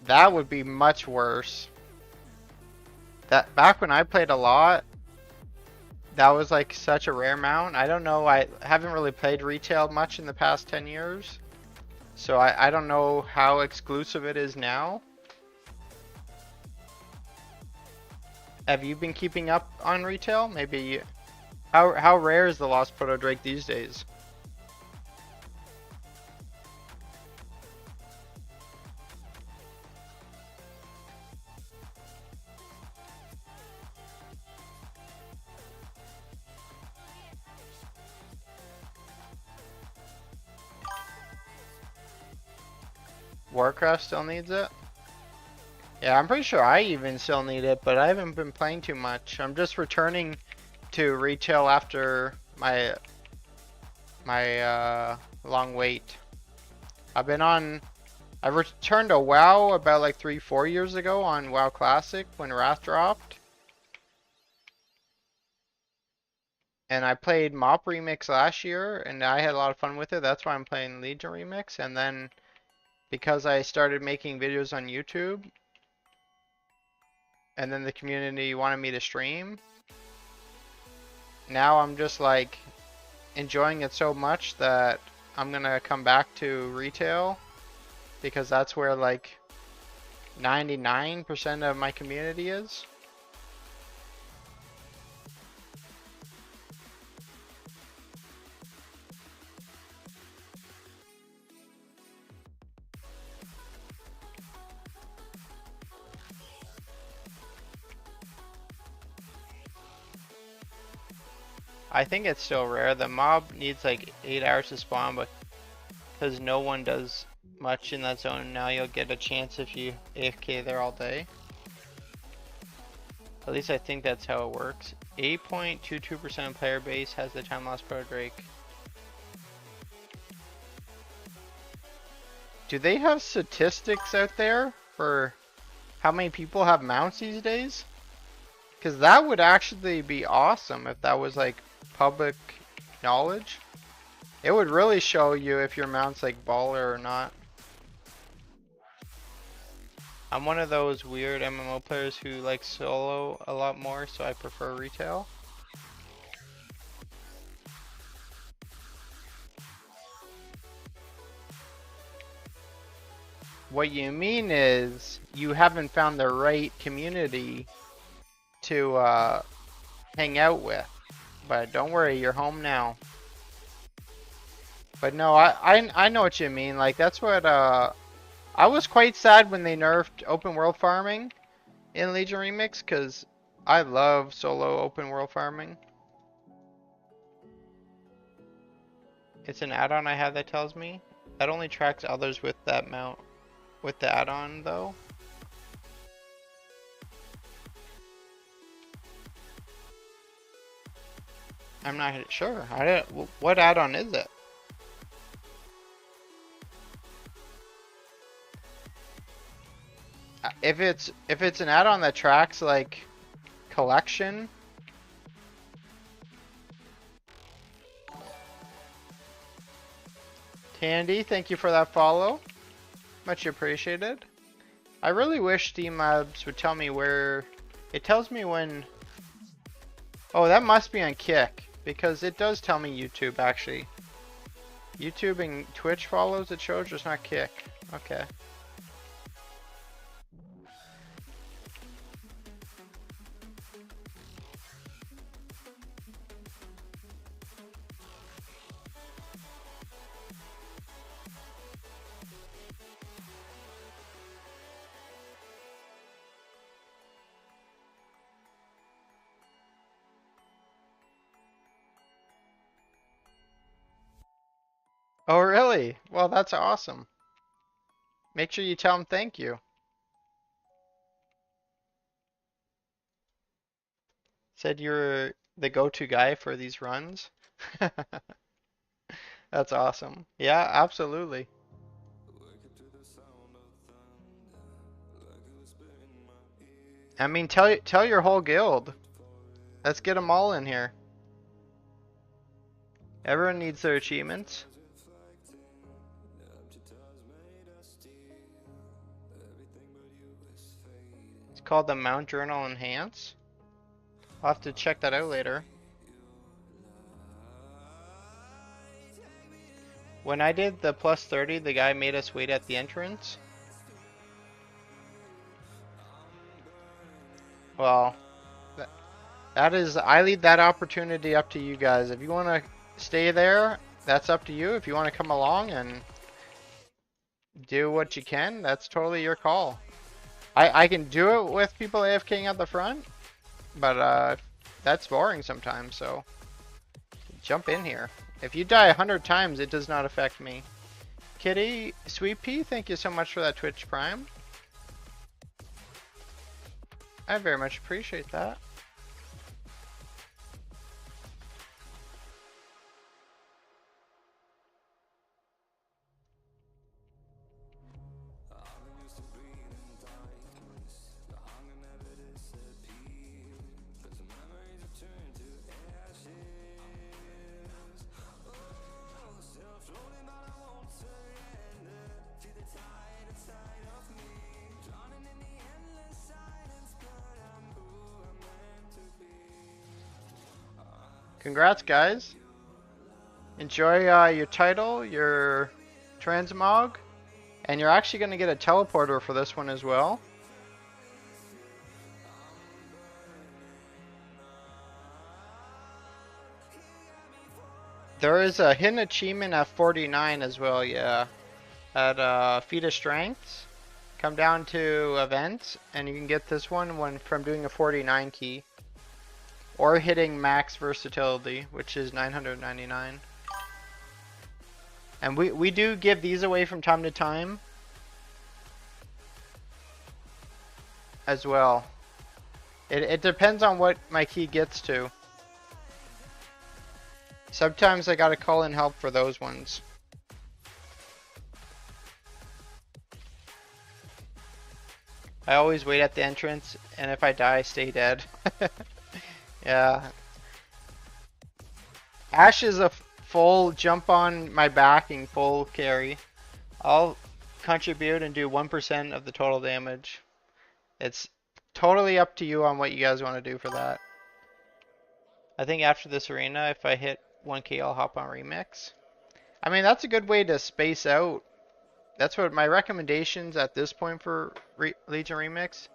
That would be much worse. That back when I played a lot, that was like such a rare mount. I don't know, I haven't really played retail much in the past 10 years. So I don't know how exclusive it is now. Have you been keeping up on retail? Maybe. How rare is the lost proto Drake these days? Warcraft still needs it? Yeah, I'm pretty sure I even still need it, but I haven't been playing too much. I'm just returning to retail after my long wait. I returned to WoW about like 3-4 years ago on WoW Classic when Wrath dropped. And I played Mop Remix last year, and I had a lot of fun with it. That's why I'm playing Legion Remix. And then because I started making videos on YouTube, and then the community wanted me to stream, now I'm just like enjoying it so much that I'm gonna come back to retail because that's where like 99% of my community is. I think it's still rare. The mob needs like 8 hours to spawn, but because no one does much in that zone, now you'll get a chance if you AFK there all day. At least I think that's how it works. 8.22% of player base has the time lost pro Drake. Do they have statistics out there for how many people have mounts these days? Because that would actually be awesome if that was like public knowledge. It would really show you if your mount's like baller or not. I'm one of those weird MMO players who like solo a lot more, so I prefer retail. What you mean is you haven't found the right community to hang out with. But don't worry, you're home now. But no, I know what you mean. Like that's what I was quite sad when they nerfed open world farming in Legion Remix because I love solo open world farming. It's an add-on I have that tells me. That only tracks others with that mount with the add-on though. I'm not sure. I don't. What add-on is it? If it's an add-on that tracks like collection. Tandy, thank you for that follow. Much appreciated. I really wish Steam Labs would tell me where. It tells me when. Oh, that must be on Kick because it does tell me YouTube actually. YouTube and Twitch follows it shows, just not Kick. Okay. Oh, really? Well, that's awesome. Make sure you tell him thank you. Said you're the go-to guy for these runs. That's awesome. Yeah, absolutely. I mean, tell your whole guild. Let's get them all in here. Everyone needs their achievements. It's called the Mount Journal Enhance. I'll have to check that out later. When I did the plus 30, the guy made us wait at the entrance. Well, that is, I leave that opportunity up to you guys. If you want to stay there, that's up to you. If you want to come along and do what you can, that's totally your call. I can do it with people AFKing at the front, but that's boring sometimes, so jump in here. If you die 100 times, it does not affect me. Kitty, Sweet Pea, thank you so much for that Twitch Prime. I very much appreciate that. Congrats, guys. Enjoy your title, your transmog, and you're actually going to get a teleporter for this one as well. There is a hidden achievement at 49 as well, yeah. At Feat of Strengths. Come down to events, and you can get this one when from doing a 49 key. Or hitting max versatility, which is 999. And we do give these away from time to time as well. It depends on what my key gets to. Sometimes I gotta call in help for those ones. I always wait at the entrance, and if I die, stay dead. Yeah. Ash is a full jump on my back and full carry. I'll contribute and do 1% of the total damage. It's totally up to you on what you guys want to do for that. I think after this arena, if I hit 1k, I'll hop on Remix. I mean, that's a good way to space out. That's what my recommendations at this point for Legion Remix.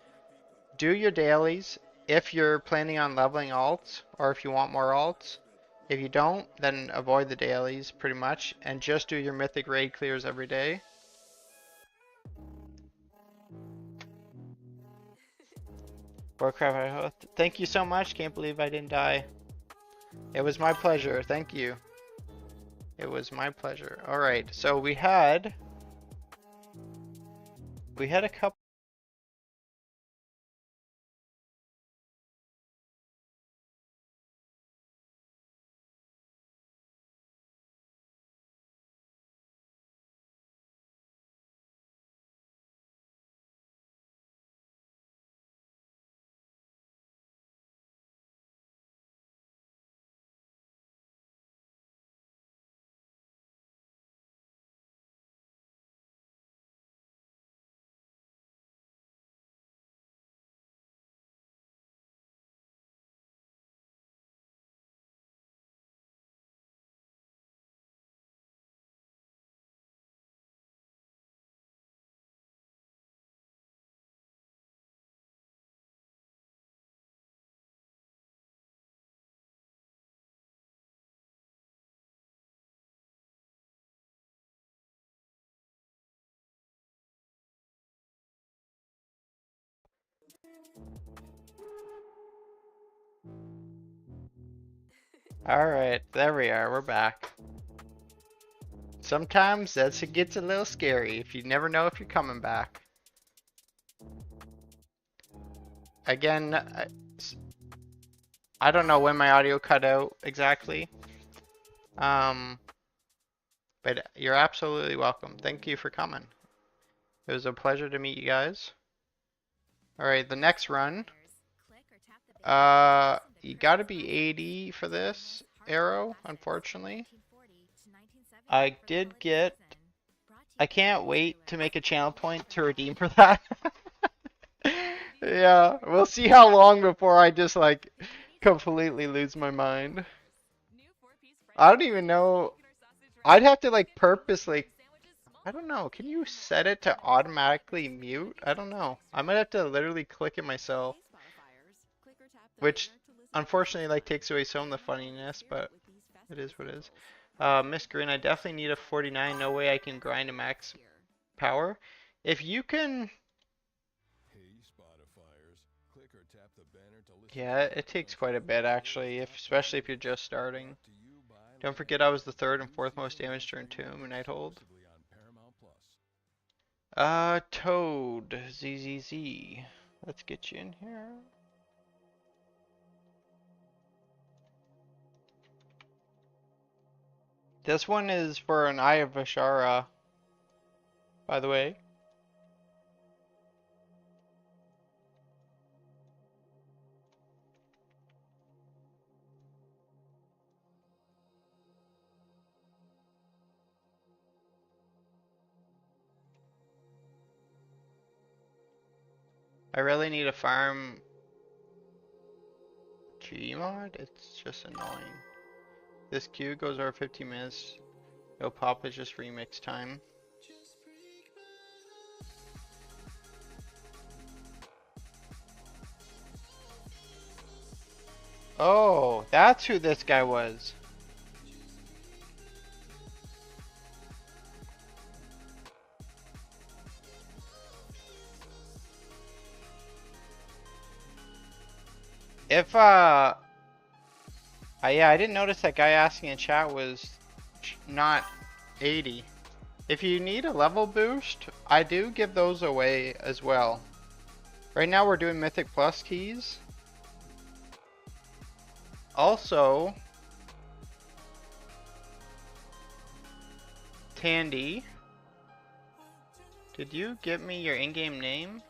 Do your dailies if you're planning on leveling alts or if you want more alts. If you don't, then avoid the dailies pretty much and just do your mythic raid clears every day. Warcraft, thank you so much. Can't believe I didn't die. It was my pleasure. Thank you. It was my pleasure. All right, so we had a couple. All right, there we are. We're back. Sometimes it gets a little scary if you never know if you're coming back. Again, I don't know when my audio cut out exactly. But you're absolutely welcome. Thank you for coming. It was a pleasure to meet you guys. All right, the next run. You gotta be 80 for this arrow, unfortunately. I did get. I can't wait to make a channel point to redeem for that. Yeah, we'll see how long before I just like completely lose my mind. I don't even know. I'd have to like purposely. I don't know. Can you set it to automatically mute? I don't know. I might have to literally click it myself, which unfortunately like takes away some of the funniness, but it is what it is. Miss Green, I definitely need a 49. No way I can grind a max power. If you can. Yeah, it takes quite a bit actually, especially if you're just starting. Don't forget I was the third and fourth most damage during Tomb and Nighthold. Toad, ZZZ. Let's get you in here. This one is for an Eye of Vashara, by the way. I really need a farm Gmod. It's just annoying. This queue goes over 15 minutes. No pop is just remix time. Oh, that's who this guy was. If yeah, I didn't notice that guy asking in chat was not 80. If you need a level boost, I do give those away as well. Right now we're doing Mythic Plus keys. Also, Tandy, did you give me your in-game name?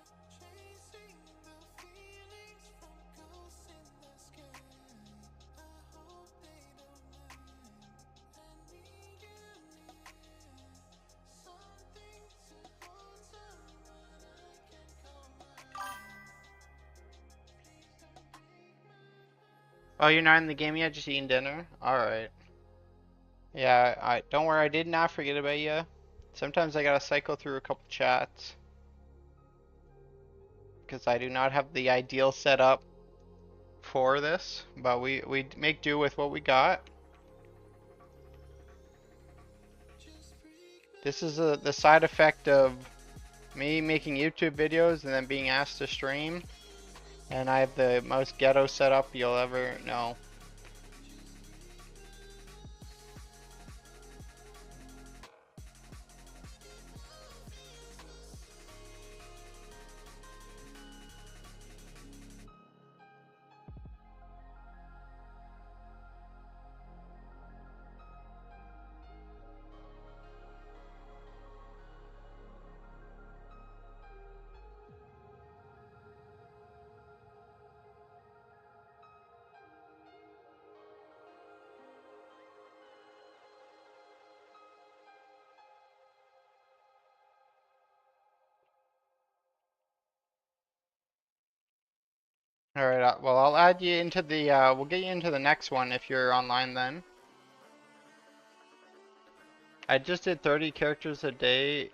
Oh, you're not in the game yet, just eating dinner? Alright. Yeah, don't worry, I did not forget about you. Sometimes I gotta cycle through a couple chats. Because I do not have the ideal setup for this, but we make do with what we got. This is the side effect of me making YouTube videos and then being asked to stream. And I have the most ghetto setup you'll ever know. Alright, well I'll add you into the, we'll get you into the next one if you're online then. I just did 30 characters a day.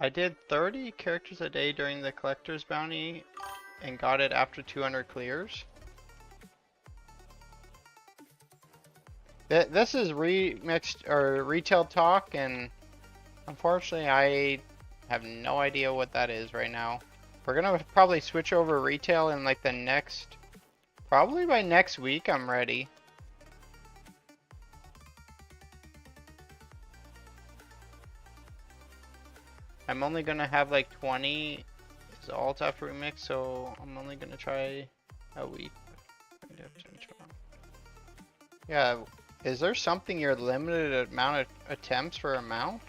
I did 30 characters a day during the collector's bounty and got it after 200 clears. This is remixed or retail talk, and unfortunately I have no idea what that is right now. We're gonna probably switch over retail in like the next, probably by next week I'm ready. I'm only gonna have like 20 is alt after remix, so I'm only gonna try a week. Yeah, is there something you're limited amount of attempts for a mount?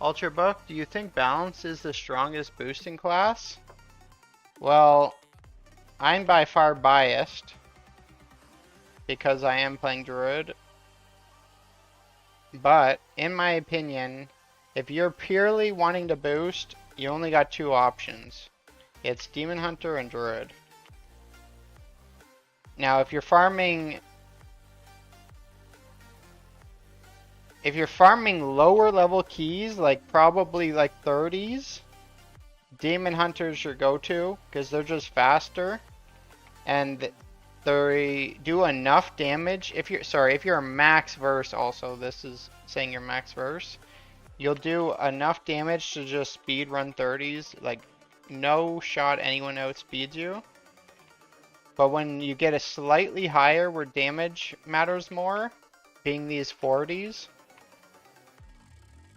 Ultrabook, do you think balance is the strongest boosting class? Well, I'm by far biased because I am playing Druid. But in my opinion, if you're purely wanting to boost, you only got two options. It's Demon Hunter and Druid. Now, if you're farming lower level keys, like probably like 30s, Demon Hunter's your go-to because they're just faster and they do enough damage. If you're a max verse, also this is saying you're max verse, you'll do enough damage to just speed run 30s. Like no shot anyone outspeeds you. But when you get a slightly higher where damage matters more, being these 40s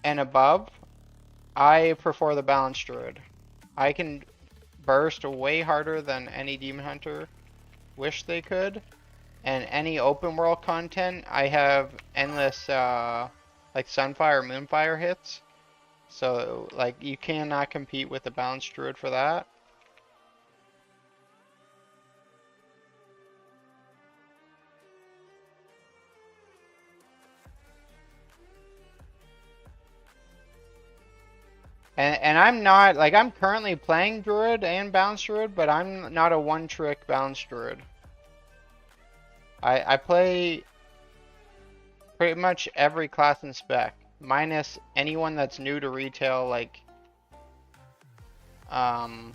and above, I prefer the balanced Druid. I can burst way harder than any Demon Hunter wish they could, and any open world content I have endless like Sunfire, Moonfire hits, so like you cannot compete with the balanced Druid for that. And I'm not, like, I'm currently playing Druid and Balanced Druid, but I'm not a one-trick Balanced Druid. I play pretty much every class in spec, minus anyone that's new to retail, like um,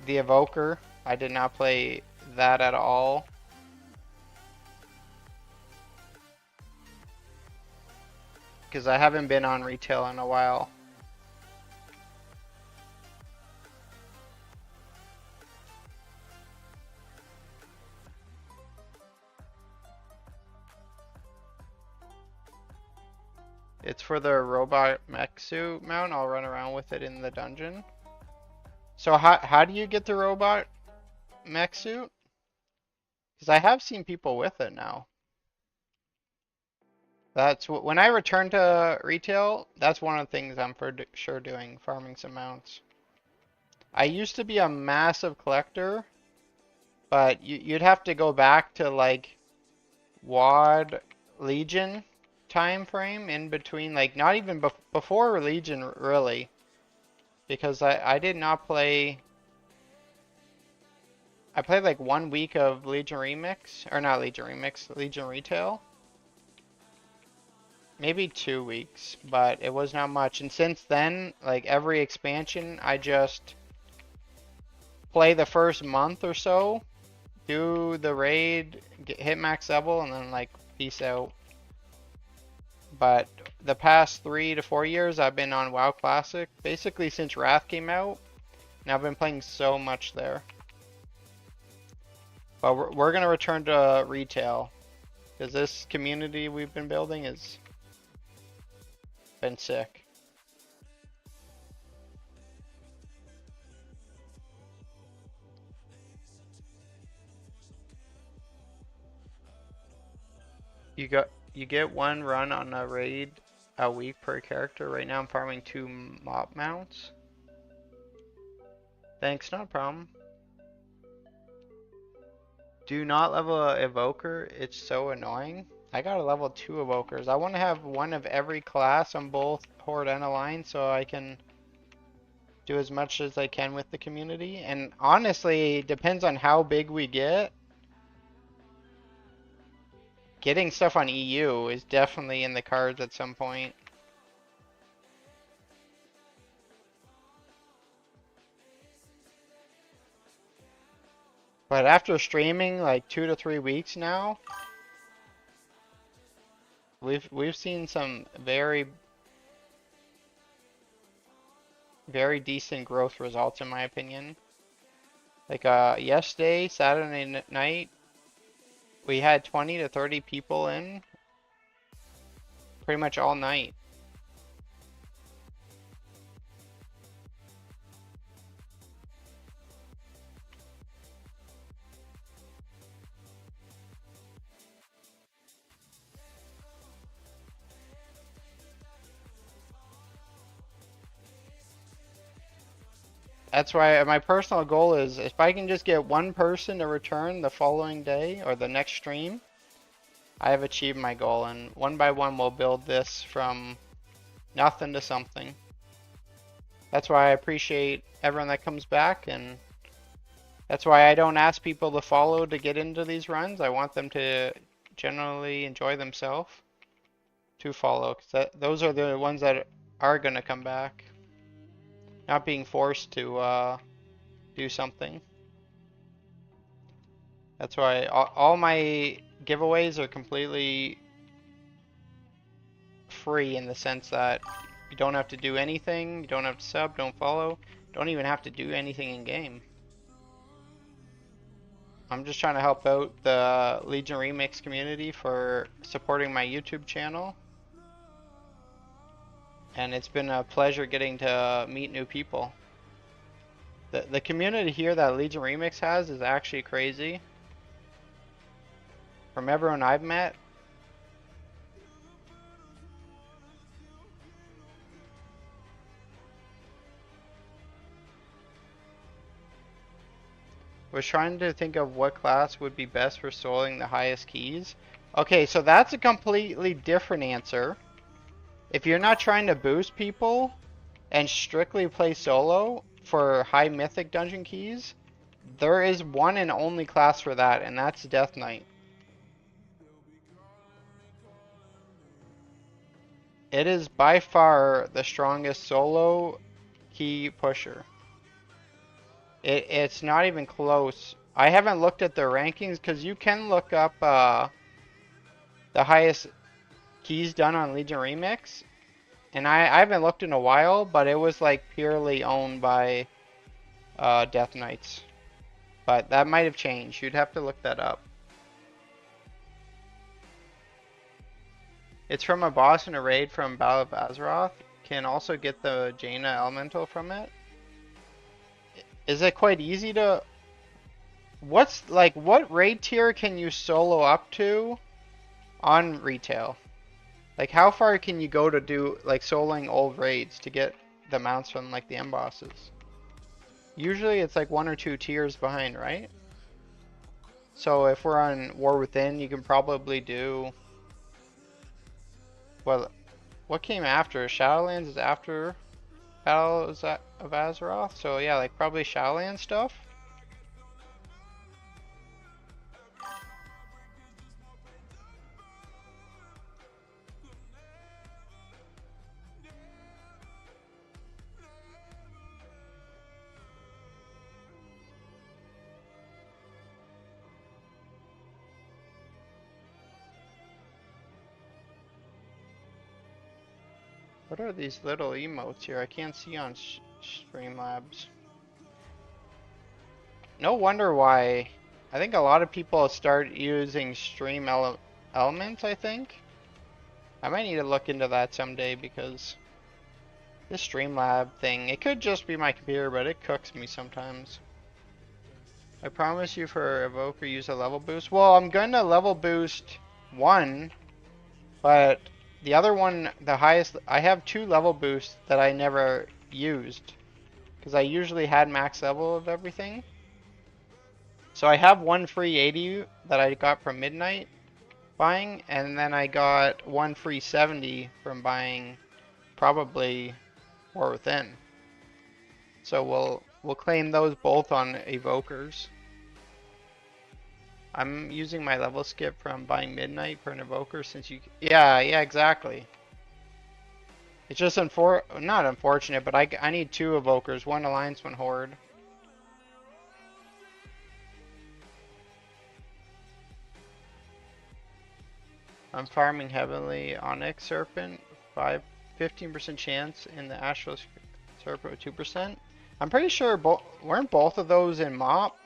the Evoker. I did not play that at all. Because I haven't been on retail in a while. It's for the robot mech suit mount. I'll run around with it in the dungeon. So how do you get the robot mech suit? Because I have seen people with it now. That's when I return to retail, that's one of the things I'm for sure doing, farming some mounts. I used to be a massive collector, but you'd have to go back to like WoD Legion time frame in between, like not even before Legion really, because I did not play. I played like 1 week of Legion Remix, or not Legion Remix, Legion Retail. Maybe 2 weeks, but it was not much. And since then, like every expansion, I just play the first month or so, do the raid, hit max level, and then like peace out. But the past 3 to 4 years, I've been on WoW Classic, basically since Wrath came out, and I've been playing so much there. But we're gonna return to retail, because this community we've been building has been sick. You get one run on a raid a week per character. Right now I'm farming 2 mounts. Thanks, not a problem. Do not level a evoker. It's so annoying. I got a level 2 evokers. I want to have one of every class on both Horde and Alliance so I can do as much as I can with the community. And honestly, it depends on how big we get. Getting stuff on EU is definitely in the cards at some point. But after streaming like 2 to 3 weeks now, we've seen some very decent growth results in my opinion. Like yesterday, Saturday night, we had 20 to 30 people in pretty much all night. That's why my personal goal is if I can just get one person to return the following day or the next stream, I have achieved my goal, and one by one we'll build this from nothing to something. That's why I appreciate everyone that comes back, and that's why I don't ask people to follow to get into these runs. I want them to generally enjoy themselves to follow, because those are the ones that are going to come back. Not being forced to do something. That's why all my giveaways are completely free in the sense that you don't have to do anything, you don't have to sub, don't follow, don't even have to do anything in game. I'm just trying to help out the Legion Remix community for supporting my YouTube channel. And it's been a pleasure getting to meet new people. The community here that Legion Remix has is actually crazy. From everyone I've met, was trying to think of what class would be best for soloing the highest keys. Okay, so that's a completely different answer. If you're not trying to boost people and strictly play solo for high mythic dungeon keys, There is one and only class for that, and that's Death Knight. It is by far the strongest solo key pusher. It's not even close. I haven't looked at the rankings because you can look up the highest keys done on Legion Remix, and I haven't looked in a while, but it was like purely owned by Death Knights. But that might have changed. You'd have to look that up. It's from a boss in a raid from Battle of Azeroth. Can also get the Jaina Elemental from it. Is it quite easy to... what raid tier can you solo up to on retail? Like, how far can you go to do, like, soloing old raids to get the mounts from, like, the end bosses? Usually it's, like, 1 or 2 tiers behind, right? So if we're on War Within, you can probably do... Well, what came after? Shadowlands is after Battle of Azeroth? So, yeah, like, probably Shadowlands stuff? What are these little emotes here? I can't see on Streamlabs. No wonder why. I think a lot of people start using Elements, I think. I might need to look into that someday because this Streamlab thing, it could just be my computer, but it cooks me sometimes. I promise you for Evoker use a level boost. Well, I'm going to level boost one, but the other one, the highest, I have 2 level boosts that I never used because I usually had max level of everything. So I have one free 80 that I got from Midnight buying, and then I got one free 70 from buying probably War Within. So we'll claim those both on Evokers. I'm using my level skip from buying Midnight for an Evoker since you... Yeah, exactly. It's just not unfortunate, but I need 2 Evokers, 1 Alliance, 1 Horde. I'm farming heavily Onyx Serpent, 15% chance in the Astral Serpent with 2%. I'm pretty sure weren't both of those in MOP?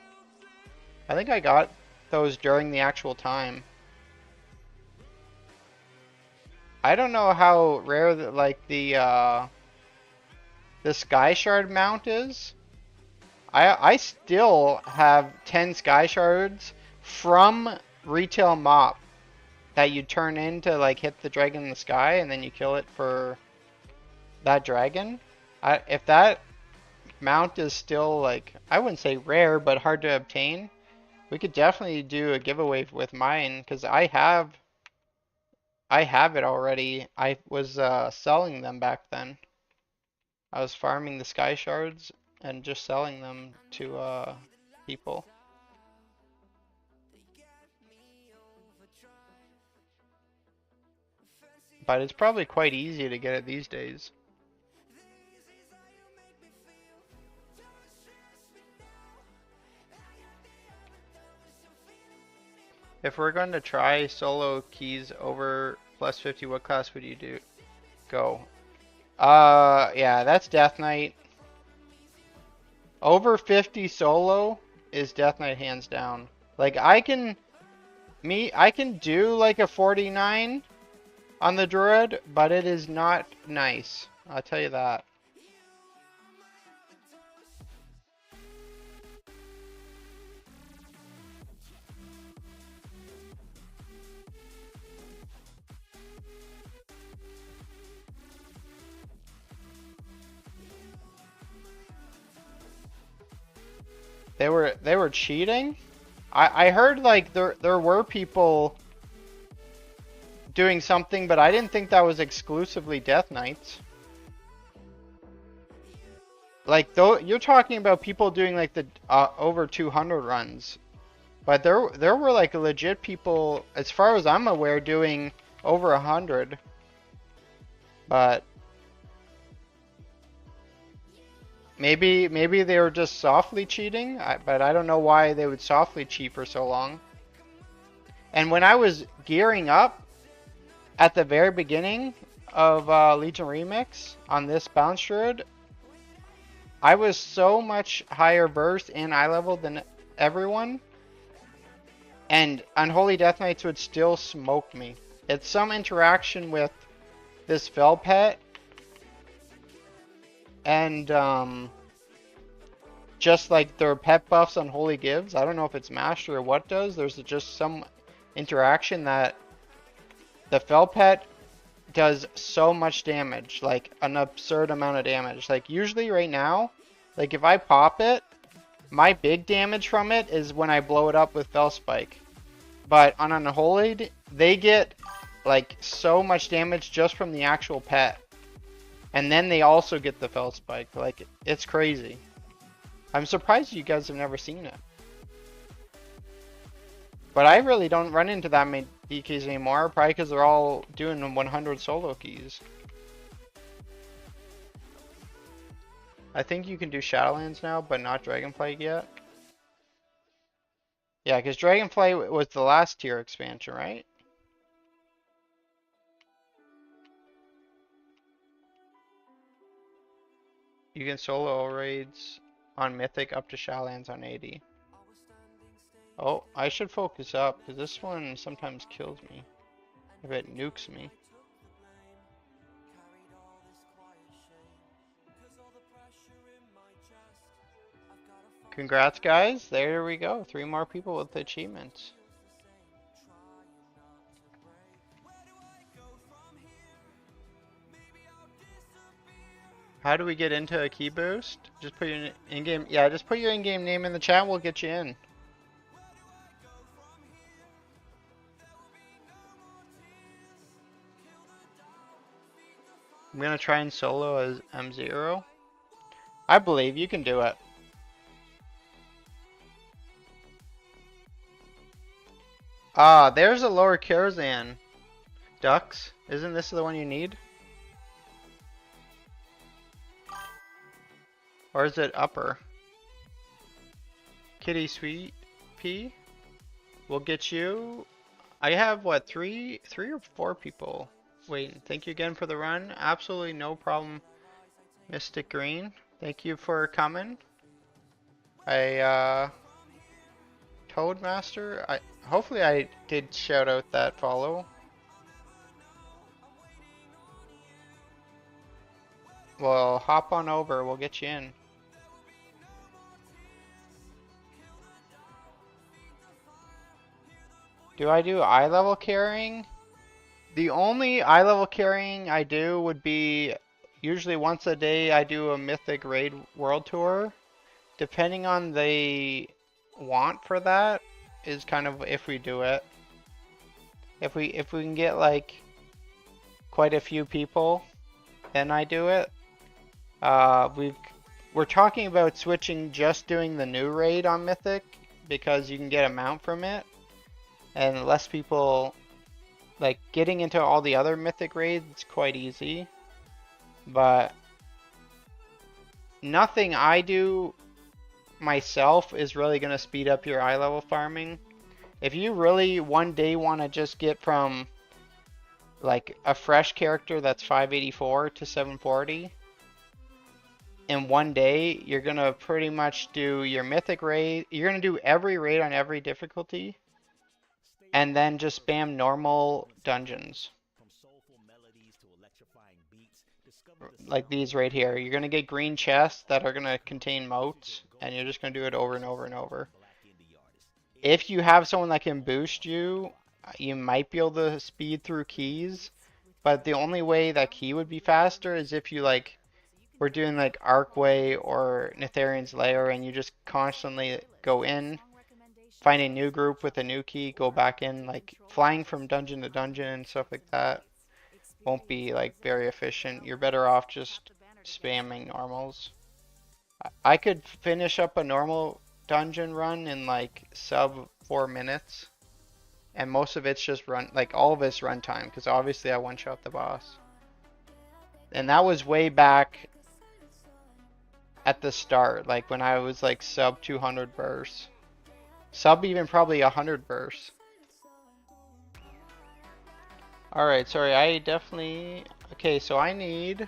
I think I got those during the actual time. I don't know how rare the Sky Shard mount is. I still have 10 Sky Shards from retail MOP that you turn in to like hit the dragon in the sky and then you kill it for that dragon. If that mount is still like, I wouldn't say rare, but hard to obtain, we could definitely do a giveaway with mine because I have it already. I was selling them back then. I was farming the sky shards and just selling them to people. But it's probably quite easy to get it these days. If we're going to try solo keys over plus 50, what class would you do? Go. Yeah, that's Death Knight. Over 50 solo is Death Knight hands down. Like I can do like a 49 on the Druid, but it is not nice. I'll tell you that. They were cheating? I heard like there were people doing something, but I didn't think that was exclusively Death Knights. Like though you're talking about people doing like the over 200 runs, but there were like legit people, as far as I'm aware, doing over 100. But maybe they were just softly cheating, but I don't know why they would softly cheat for so long. And when I was gearing up at the very beginning of Legion Remix on this bounce druid, I was so much higher burst and eye level than everyone, and Unholy Death Knights would still smoke me. It's some interaction with this Fel Pet and just like their pet buffs Unholy gives. I don't know if it's master or what does. There's just some interaction that the Fel Pet does so much damage, like an absurd amount of damage. Like usually right now, like if I pop it, my big damage from it is when I blow it up with Fel Spike. But on Unholy, they get like so much damage just from the actual pet. And then they also get the Fel Spike. Like, it's crazy. I'm surprised you guys have never seen it. But I really don't run into that many DKs anymore, probably because they're all doing 100 solo keys. I think you can do Shadowlands now, but not Dragonflight yet. Yeah, because Dragonflight was the last tier expansion, right? You can solo raids on Mythic up to Shadowlands on 80. Oh, I should focus up, because this one sometimes kills me. If it nukes me. Congrats, guys. There we go. 3 more people with achievements. How do we get into a key boost? Just put your in-game, yeah, just put your in-game name in the chat. We'll get you in. I'm gonna try and solo as M0. I believe you can do it. Ah, there's a lower Karazhan. Ducks. Isn't this the one you need? Or is it upper? Kitty Sweet Pea. We'll get you. I have what, three or 4 people waiting. Thank you again for the run. Absolutely no problem, Mystic Green. Thank you for coming. Toadmaster. Hopefully I did shout out that follow. Well, hop on over. We'll get you in. Do I do eye level carrying? The only eye level carrying I do would be usually once a day I do a Mythic Raid World Tour. Depending on the want for that is kind of if we do it. If we can get like quite a few people, then I do it. We're talking about switching just doing the new raid on Mythic because you can get a mount from it. And less people, like getting into all the other Mythic raids, it's quite easy. But nothing I do myself is really going to speed up your eye level farming. If you really one day want to just get from like a fresh character that's 584 to 740 in one day, you're going to pretty much do your Mythic raid. You're going to do every raid on every difficulty. And then just spam normal dungeons. Like these right here. You're going to get green chests that are going to contain moats. And you're just going to do it over and over and over. If you have someone that can boost you, you might be able to speed through keys. But the only way that key would be faster is if you like were doing like Arcway or Netherian's Lair and you just constantly go in, find a new group with a new key, go back in, like flying from dungeon to dungeon and stuff like that won't be like very efficient. You're better off just spamming normals. I could finish up a normal dungeon run in like sub 4 minutes, and most of it's just run, like all of it's runtime, because obviously I one shot the boss. And that was way back at the start, like when I was like sub 200 bursts, sub even probably 100 bursts. All right, sorry, I definitely. Okay, so I need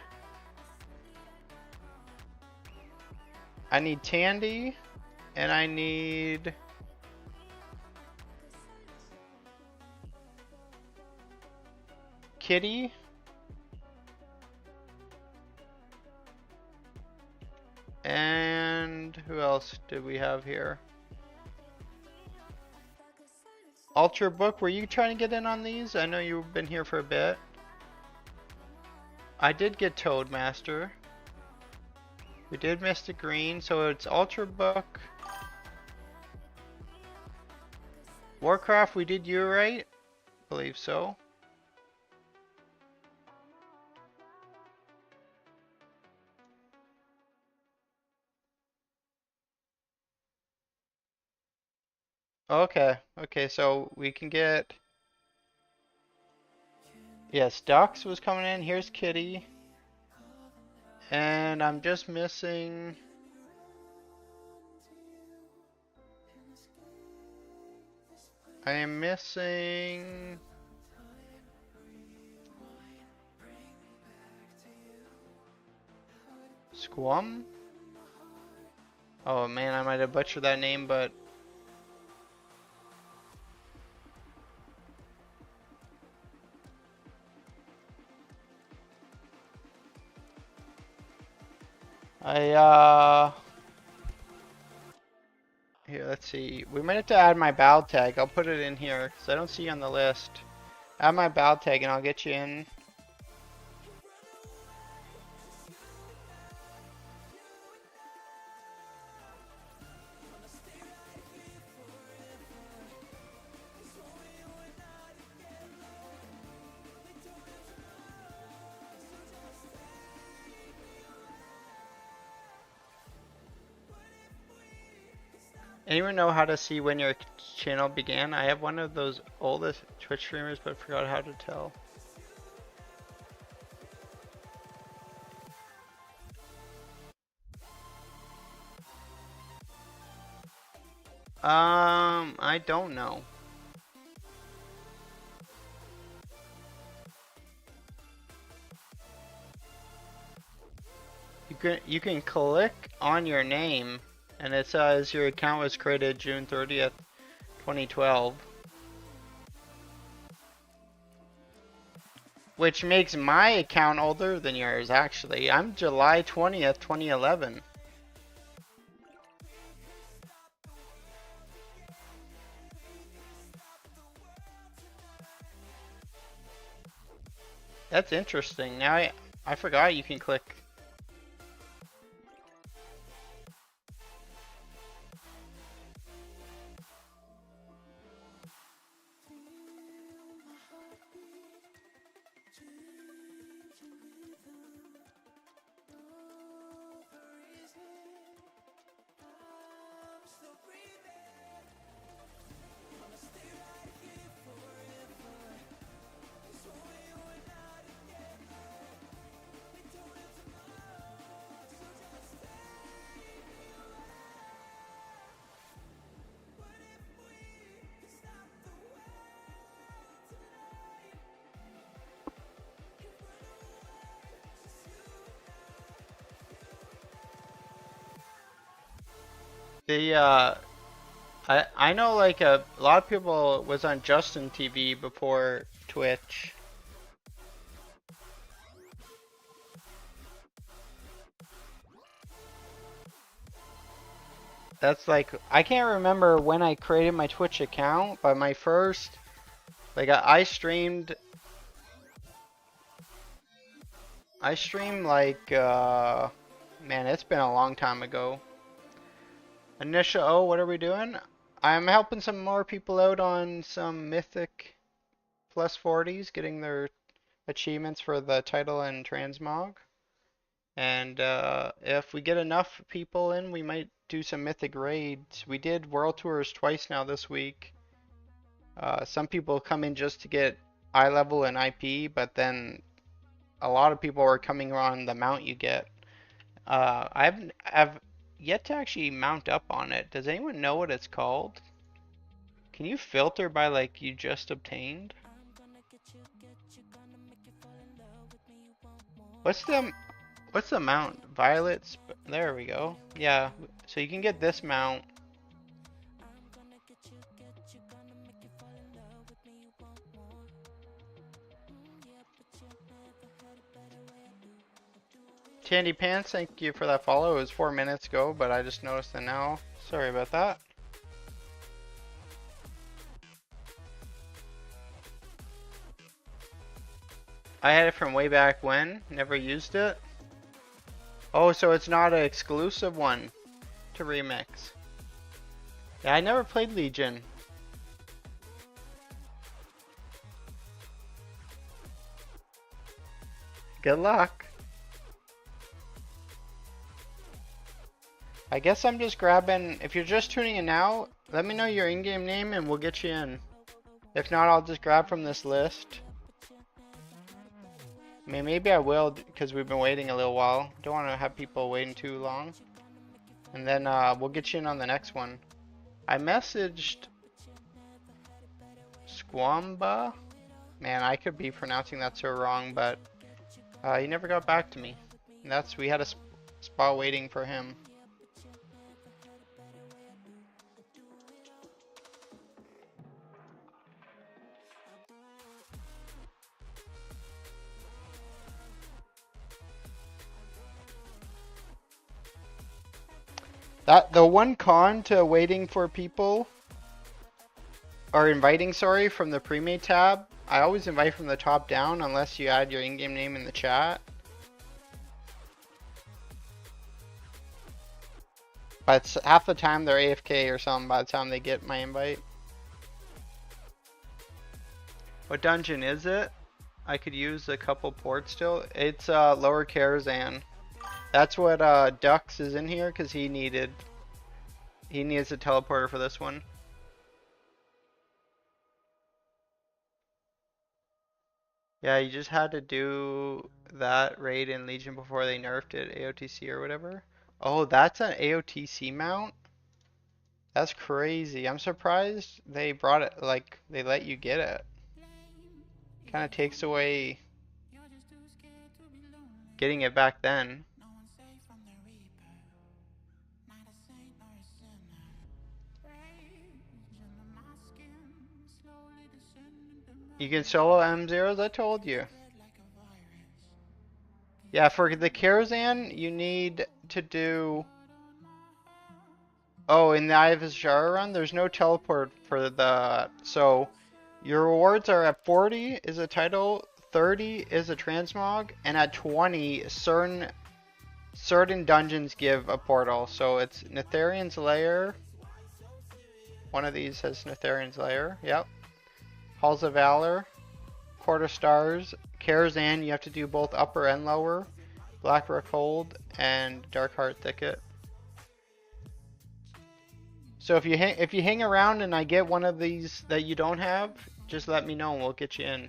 Tandy, and I need Kitty. And who else did we have here? Ultra Book, were you trying to get in on these? I know you've been here for a bit. I did get Toadmaster. We did Mystic Green, so it's Ultra Book. Warcraft, we did you right? Believe so. Okay, okay, so we can get. Yes, Dux was coming in. Here's Kitty. And I'm just missing. I am missing. Squam? Oh man, I might have butchered that name, but. Here, let's see. We might have to add my bow tag. I'll put it in here, because I don't see you on the list. Add my bow tag and I'll get you in. Anyone know how to see when your channel began? I have one of those oldest Twitch streamers, but forgot how to tell. I don't know. You can click on your name, and it says your account was created June 30th, 2012. Which makes my account older than yours, actually. I'm July 20th, 2011. That's interesting. Now I forgot you can click. The I know like a lot of people was on Justin TV before Twitch. That's like I can't remember when I created my Twitch account, but my first like I streamed like man, it's been a long time ago. Anisha, oh, what are we doing? I'm helping some more people out on some Mythic plus 40s, getting their achievements for the title and transmog. And if we get enough people in, we might do some mythic raids. We did world tours twice now this week. Some people come in just to get eye level and IP, but then a lot of people are coming on the mount you get. I've yet to actually mount up on it. Does anyone know what it's called? Can you filter by like you just obtained? What's the what's the mount? Violets. There we go. Yeah. So you can get this mount. Tandy Pants, thank you for that follow. It was 4 minutes ago, but I just noticed it now. Sorry about that. I had it from way back when. Never used it. Oh, so it's not an exclusive one to Remix. Yeah, I never played Legion. Good luck. I guess I'm just grabbing, if you're just tuning in now, let me know your in-game name and we'll get you in. If not, I'll just grab from this list. I mean, maybe I will because we've been waiting a little while. Don't want to have people waiting too long. And then we'll get you in on the next one. I messaged Squamba. Man, I could be pronouncing that so wrong, but he never got back to me. And we had a spot waiting for him. The one con to waiting for people, or inviting, sorry, from the pre-made tab, I always invite from the top down unless you add your in-game name in the chat. But half the time they're AFK or something by the time they get my invite. What dungeon is it? I could use a couple ports still. It's Lower Karazhan. That's what Dux is in here because he needs a teleporter for this one. Yeah, you just had to do that raid in Legion before they nerfed it, AOTC or whatever. Oh, that's an AOTC mount? That's crazy. I'm surprised they brought it, like, they let you get it. Kind of takes away getting it back then. You can solo M0s, I told you. Yeah, for the Karazhan, you need to do... Oh, in the Eye of Azshara run, there's no teleport for the... So, your rewards are at 40 is a title, 30 is a transmog, and at 20, certain dungeons give a portal. So it's Netherian's Lair. One of these has Netherian's Lair. Yep. Halls of Valor. Quarter Stars. Karazhan, you have to do both upper and lower. Blackrock Hold and Darkheart Thicket. So if you hang around and I get one of these that you don't have, just let me know and we'll get you in.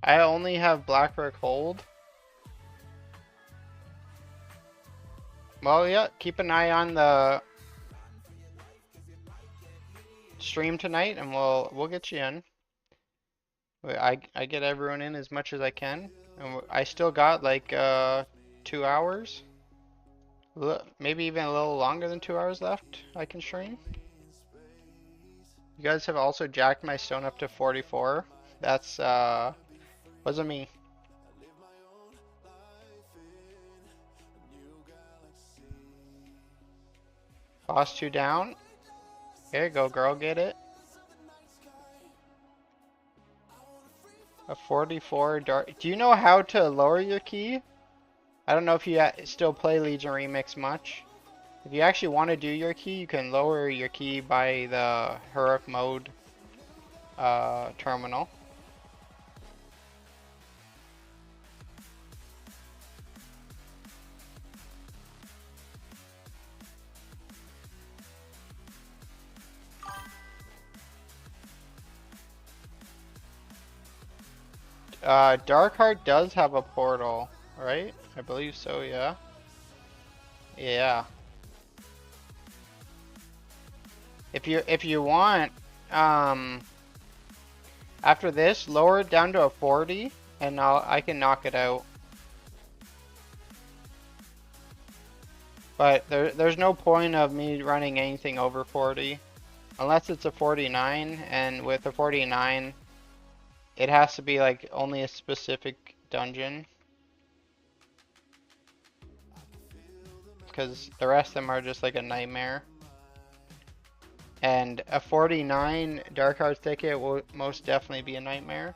I only have Blackrock Hold. Well, yeah, keep an eye on the stream tonight and we'll get you in. I get everyone in as much as I can. And I still got like 2 hours. Maybe even a little longer than 2 hours left I can stream. You guys have also jacked my stone up to 44. That's wasn't me. Boss 2 down. There you go, girl, get it. A 44 dark. Do you know how to lower your key? I don't know if you still play Legion Remix much. If you actually want to do your key, you can lower your key by the heroic mode terminal. Darkheart does have a portal, right? I believe so, yeah. Yeah. If you want, after this, lower it down to a 40, and I can knock it out. But there's no point of me running anything over 40, unless it's a 49, and with a 49, it has to be like only a specific dungeon. Because the rest of them are just like a nightmare. And a 49 Darkheart ticket will most definitely be a nightmare.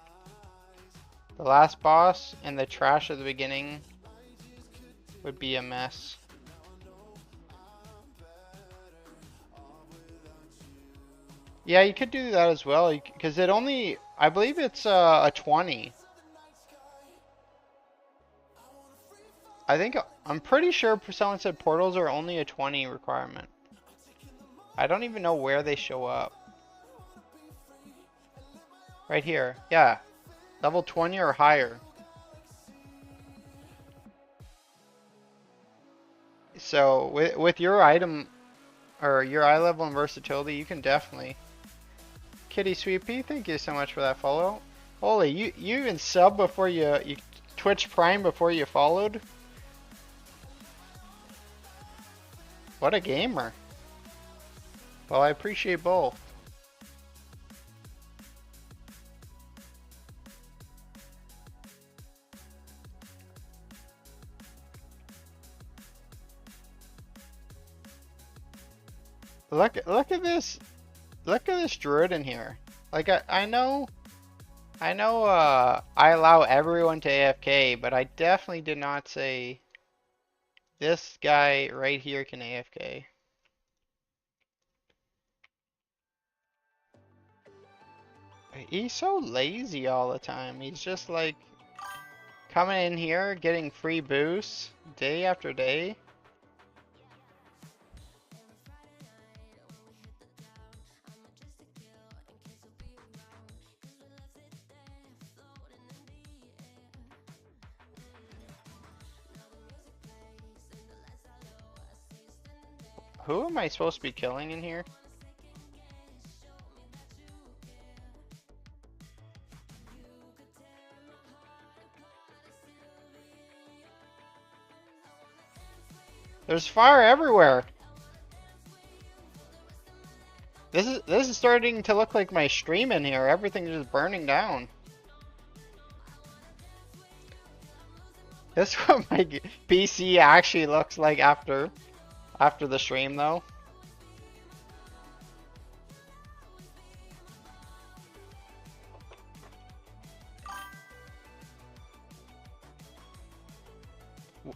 The last boss and the trash at the beginning would be a mess. Yeah, you could do that as well, because it only, I believe it's a 20. I'm pretty sure someone said portals are only a 20 requirement. I don't even know where they show up. Right here, yeah. Level 20 or higher. So with your item, or your eye level and versatility, you can definitely. Kitty Sweet Pea, thank you so much for that follow. Holy, you even sub before you Twitch Prime before you followed? What a gamer. Well, I appreciate both. Look at this. Look at this druid in here. Like I know I allow everyone to AFK, but I definitely did not say this guy right here can AFK. He's so lazy all the time. He's just like coming in here, getting free boosts day after day. Who am I supposed to be killing in here? There's fire everywhere. This is starting to look like my stream in here. Everything's just burning down. This is what my PC actually looks like after the stream though.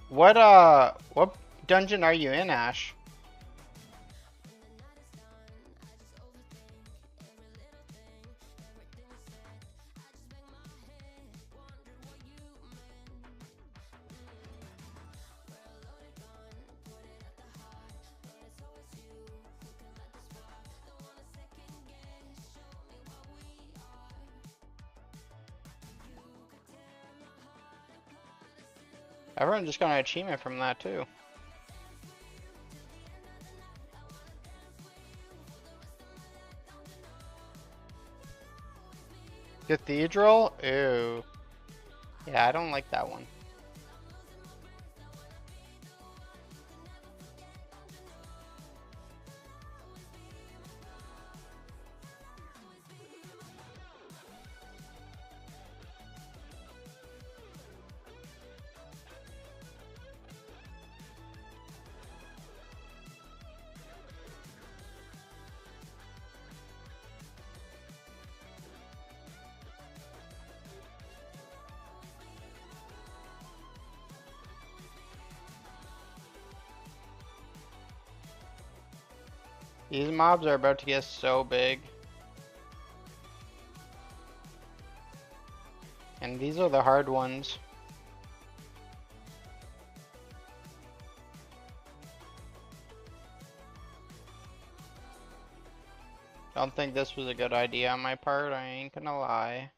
What dungeon are you in, Ash? Everyone just got an achievement from that too. Cathedral? Ew. Yeah, I don't like that one. These mobs are about to get so big. And these are the hard ones. Don't think this was a good idea on my part, I ain't gonna lie.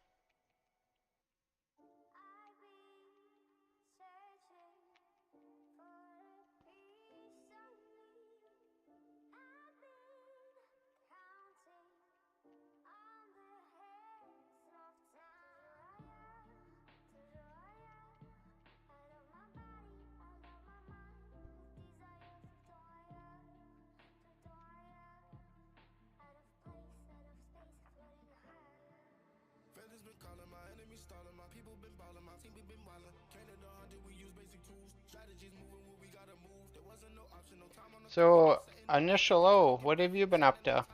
So, Initial O, what have you been up to?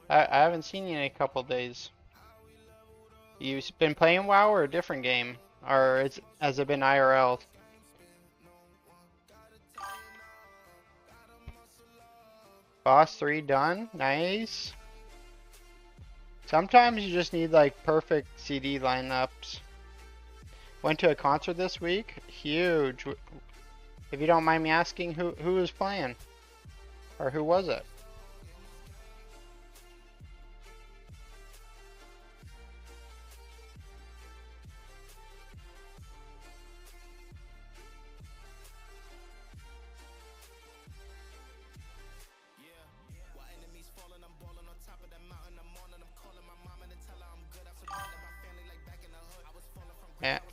I haven't seen you in a couple days. You've been playing WoW or a different game? Or has it been IRL? Boss 3 done? Nice. Sometimes you just need like perfect CD lineups. Went to a concert this week. Huge. If you don't mind me asking, who was playing? Or who was it?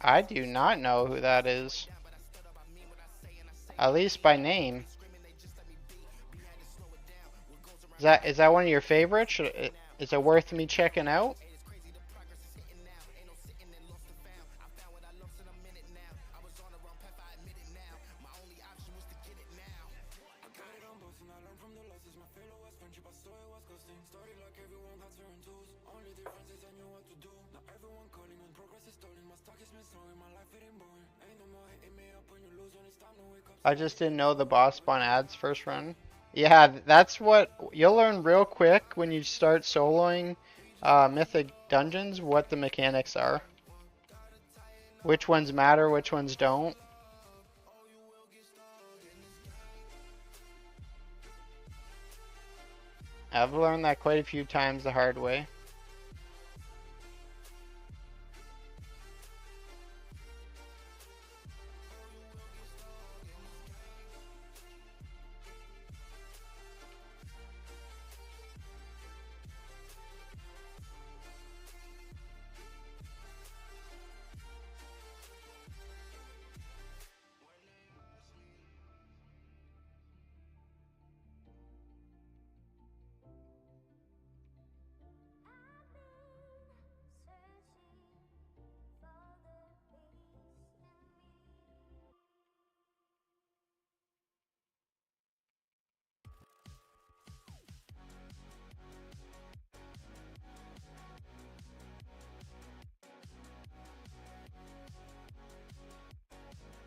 I do not know who that is. At least by name. Is that one of your favorites? Is it worth me checking out? I just didn't know the boss spawn ads first run. Yeah, that's what you'll learn real quick when you start soloing Mythic dungeons, what the mechanics are. Which ones matter, which ones don't. I've learned that quite a few times the hard way.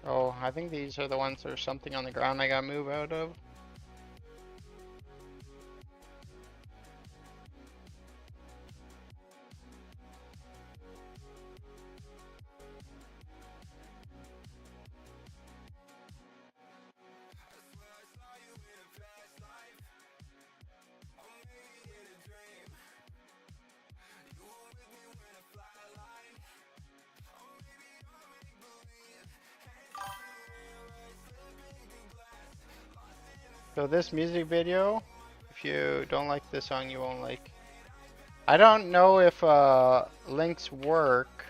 Oh, I think these are the ones there's something on the ground I gotta move out of. So this music video, if you don't like this song, you won't like. I don't know if links work.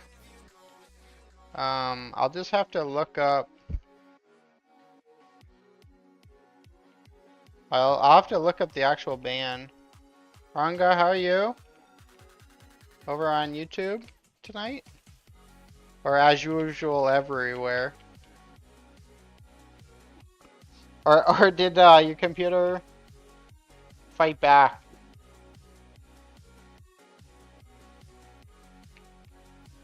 I'll just have to look up. I'll have to look up the actual band. Ranga, how are you? Over on YouTube tonight? Or as usual everywhere? Or did your computer fight back?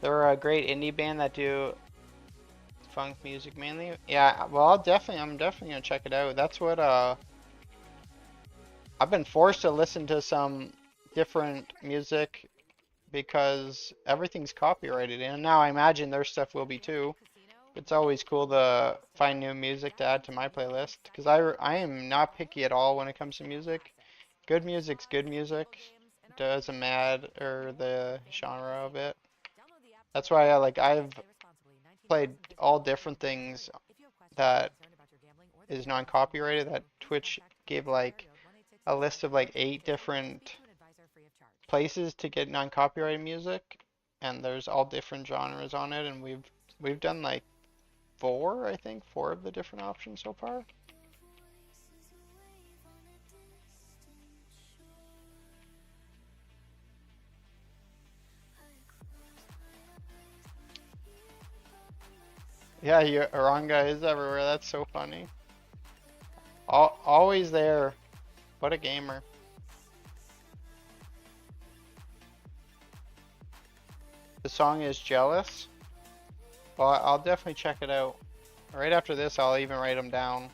They're a great indie band that do funk music mainly. Yeah, well, I'm definitely gonna check it out. That's what I've been forced to listen to some different music because everything's copyrighted, and now I imagine their stuff will be too. It's always cool to find new music to add to my playlist because I am not picky at all when it comes to music. Good music's good music. Doesn't matter the genre of it. That's why I've played all different things that is non-copyrighted that Twitch gave like a list of like 8 different places to get non-copyrighted music, and there's all different genres on it, and we've done like four, I think, four of the different options so far. Yeah, Oranga is everywhere. That's so funny. Always there. What a gamer. The song is Jealous. Well, I'll definitely check it out. Right after this, I'll even write them down.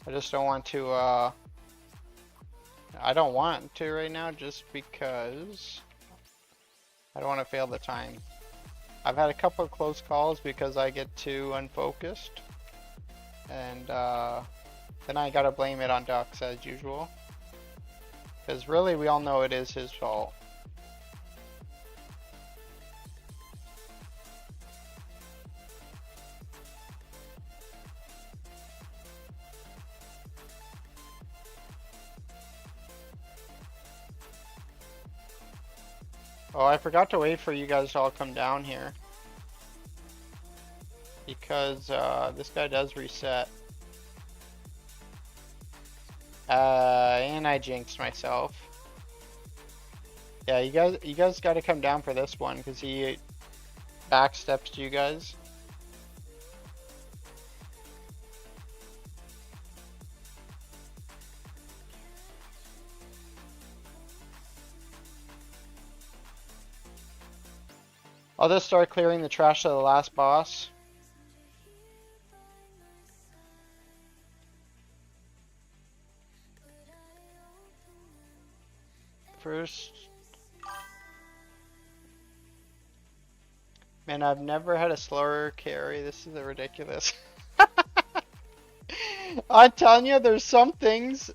I just don't want to, I don't want to right now just because I don't want to fail the time. I've had a couple of close calls because I get too unfocused. And then I gotta blame it on Ducks as usual. Because really, we all know it is his fault. Oh, I forgot to wait for you guys to all come down here. Because this guy does reset. And I jinxed myself. Yeah, you guys got to come down for this one because he backsteps to you guys. I'll just start clearing the trash of the last boss. First. Man, I've never had a slower carry. This is ridiculous. I'm telling you, there's some things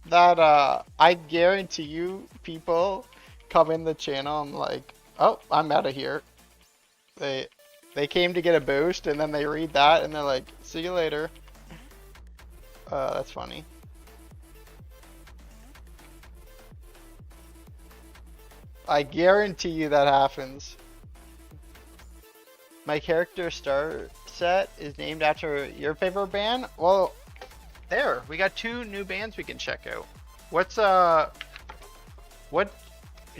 that I guarantee you people come in the channel and like, oh, I'm out of here. They came to get a boost and then they read that and they're like, see you later. That's funny. I guarantee you that happens. My character star set is named after your favorite band? Well, there, we got 2 new bands we can check out. What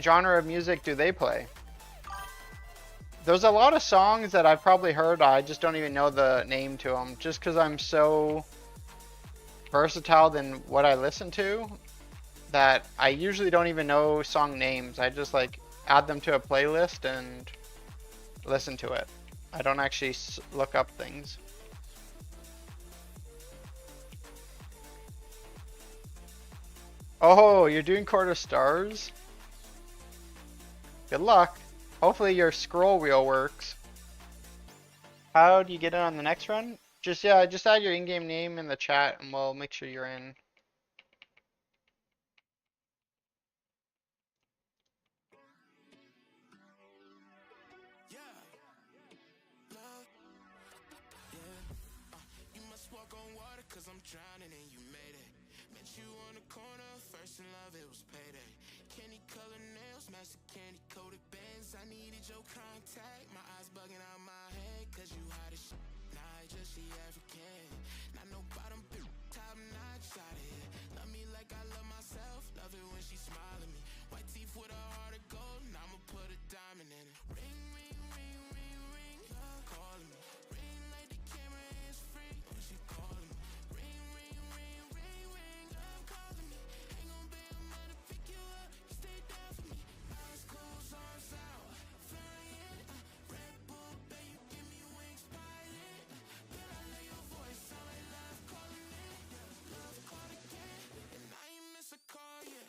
genre of music do they play? There's a lot of songs that I've probably heard, I just don't even know the name to them, just because I'm so versatile in what I listen to that I usually don't even know song names. I just like add them to a playlist and listen to it. I don't actually look up things. Oh, you're doing Court of Stars? Good luck. Hopefully your scroll wheel works. How do you get in on the next run? Just add your in-game name in the chat and we'll make sure you're in. Drowning and you made it. Met you on the corner, first in love, it was payday. candy colored nails, match the candy coated bands. I needed your contact, my eyes bugging out my head, cause you hot as shit. Nah, I just she African. Not no bottom bitch, top notch out of here. Love me like I love myself, love it when she smile at me. White teeth with a heart of gold, and I'ma put a diamond in it. Ring, ring, ring, ring, ring, love calling me. Ring like the camera is free when she calling me. Ring, ring, ring, ring, ring, love calling me. Ain't gon' pay a money to pick you up, you stay down for me. Eyes closed, arms out, flying. Red Bull, babe, you give me wings, pilot. Girl, I love your voice, sound like love calling it. Love called again, and I ain't miss a call yet.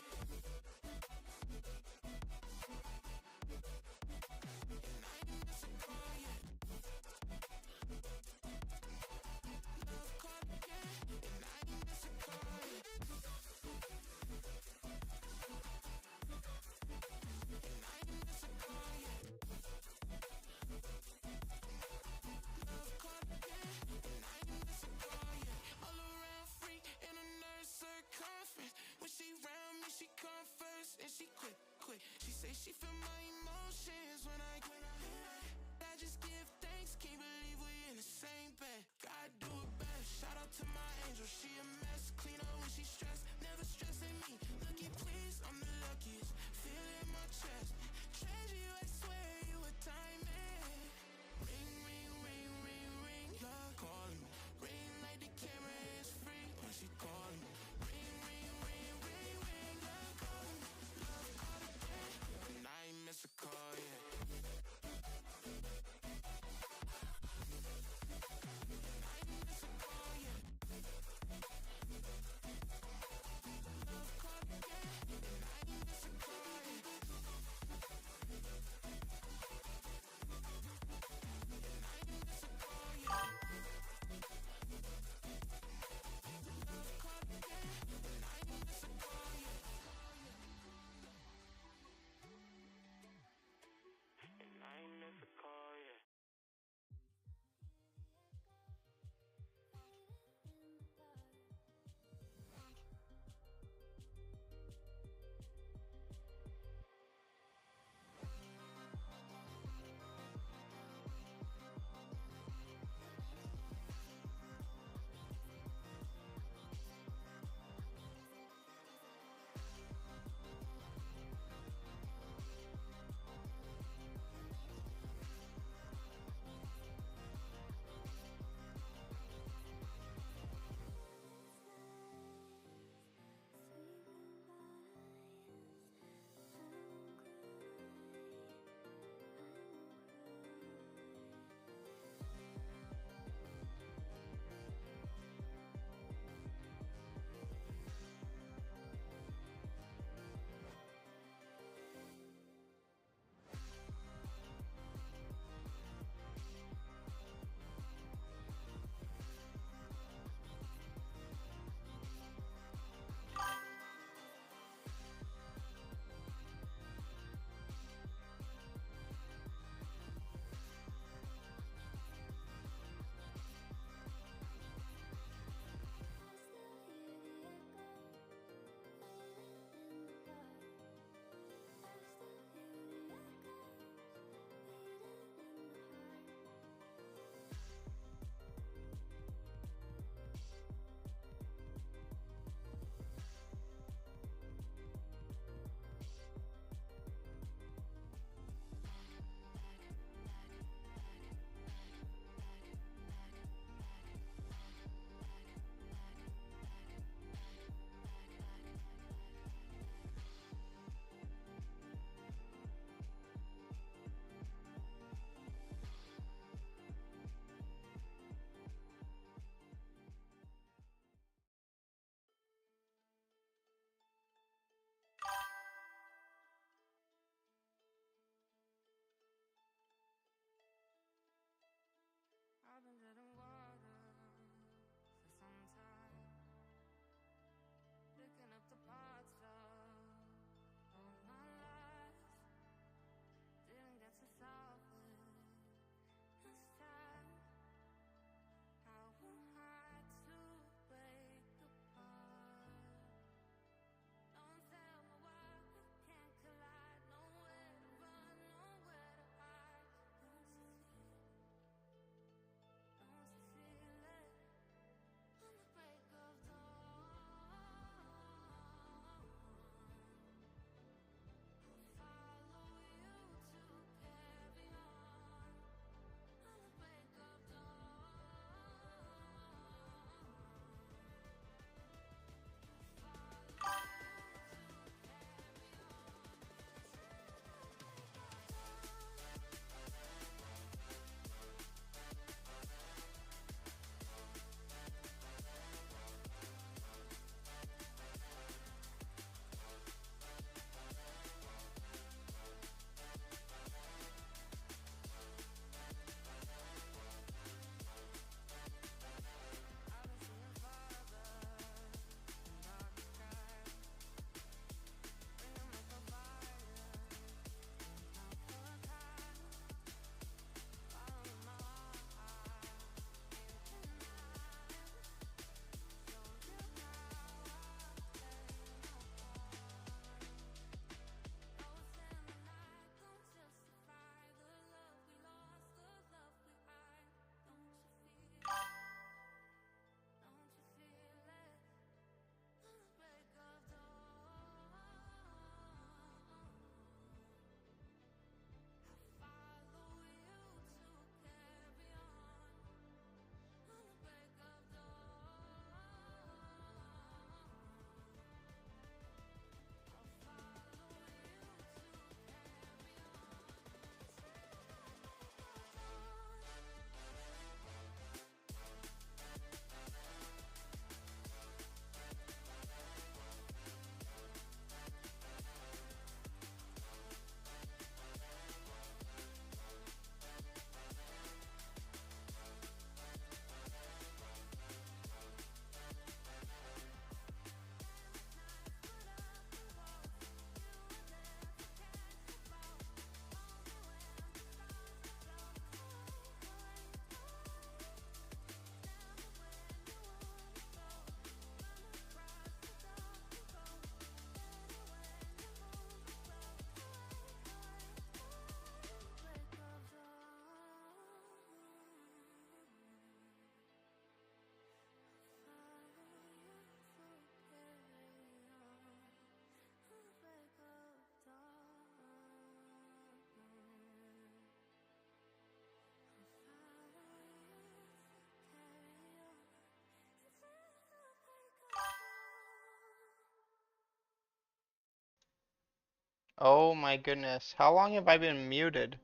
Oh my goodness. How long have I been muted?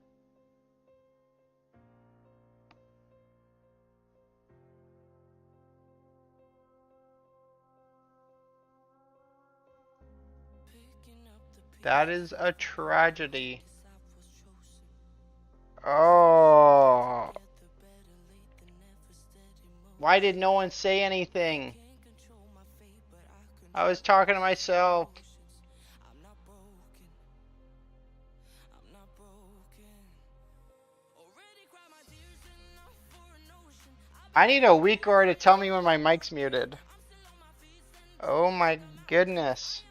That is a tragedy. Oh. Why did no one say anything? I was talking to myself. I need a weak or to tell me when my mic's muted. Oh my goodness.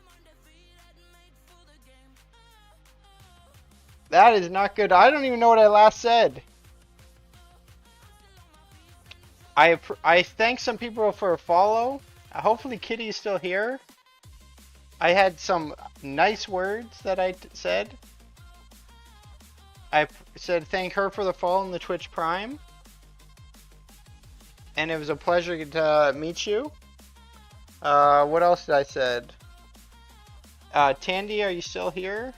That is not good. I don't even know what I last said. I thank some people for a follow. Hopefully Kitty is still here. I had some nice words that I said. I said thank her for the follow in the Twitch Prime. And it was a pleasure to meet you. What else did I said? Tandy, are you still here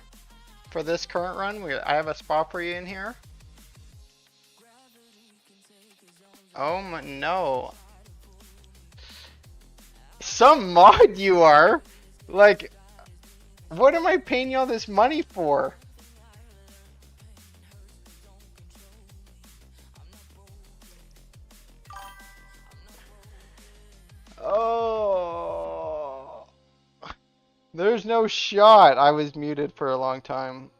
for this current run? I have a spot for you in here. Oh my, no. Some mod you are. Like, what am I paying you all this money for? Oh. There's no shot. I was muted for a long time.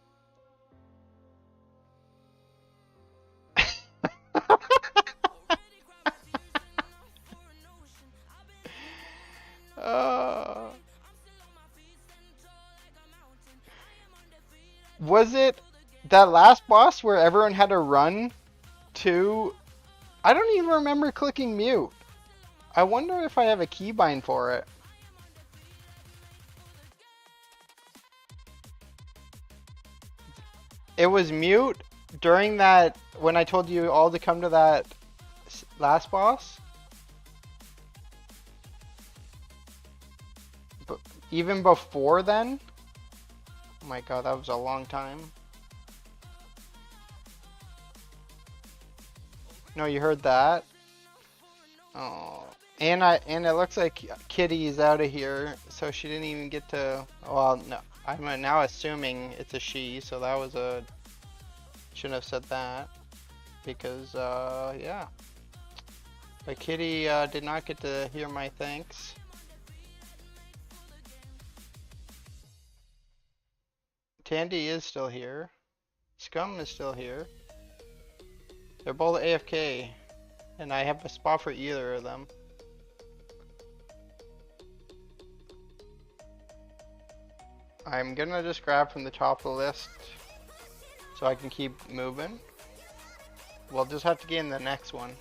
Was it that last boss where everyone had to run to... I don't even remember clicking mute. I wonder if I have a keybind for it. It was mute during that, when I told you all to come to that last boss. But even before then? Oh my god, that was a long time. No, you heard that? Oh. And it looks like Kitty is out of here, so she didn't even get to... Well, no. I'm now assuming it's a she, so that was a... Shouldn't have said that. Because, yeah. But Kitty did not get to hear my thanks. Tandy is still here. Scum is still here. They're both AFK. And I have a spot for either of them. I'm gonna just grab from the top of the list so I can keep moving. We'll just have to get in the next one.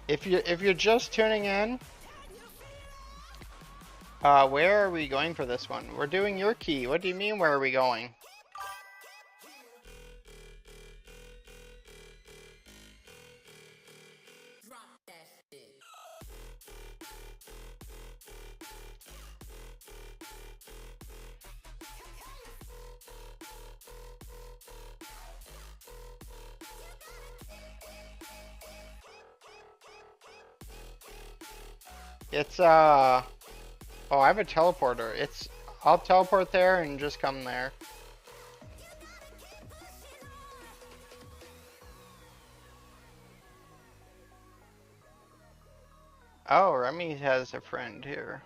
If you're just tuning in, where are we going for this one? We're doing your key. What do you mean, where are we going? It's, oh, I have a teleporter. I'll teleport there and just come there. Oh, Remy has a friend here.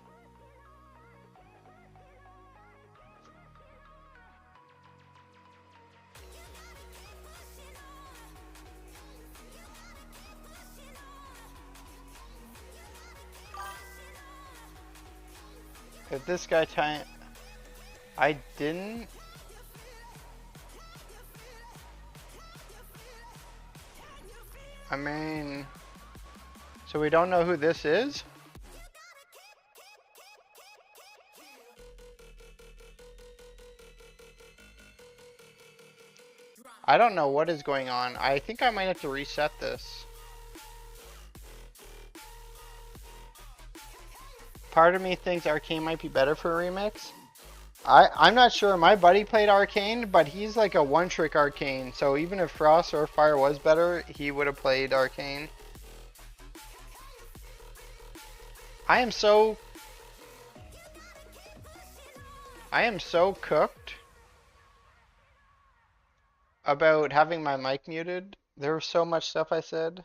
If this guy I didn't. I mean, so we don't know who this is? I don't know what is going on. I think I might have to reset this. Part of me thinks Arcane might be better for a remix. I'm not sure. My buddy played Arcane, but he's like a one-trick Arcane. So even if Frost or Fire was better, he would have played Arcane. I am so cooked about having my mic muted. There was so much stuff I said.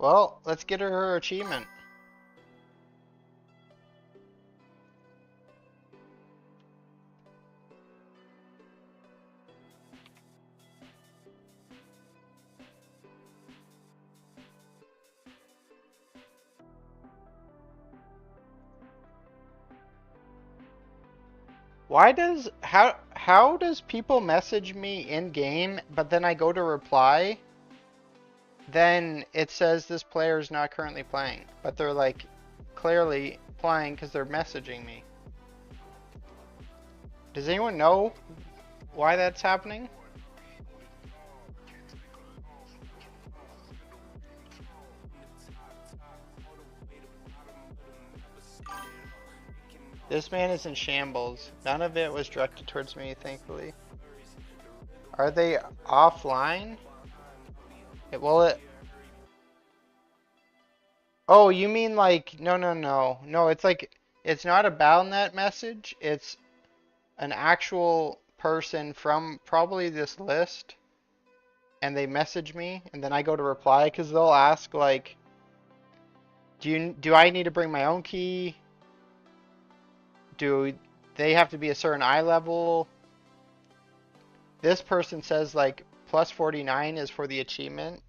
Well, let's get her achievement. How does people message me in game, but then I go to reply, then it says this player is not currently playing, but they're like clearly playing because they're messaging me. Does anyone know why that's happening? This man is in shambles. None of it was directed towards me, thankfully. Are they offline? It. Oh, you mean like no? It's like it's not a Battle.net message. It's an actual person from probably this list, and they message me, and then I go to reply because they'll ask like, do I need to bring my own key? Do they have to be a certain eye level? This person says like plus 49 is for the achievement,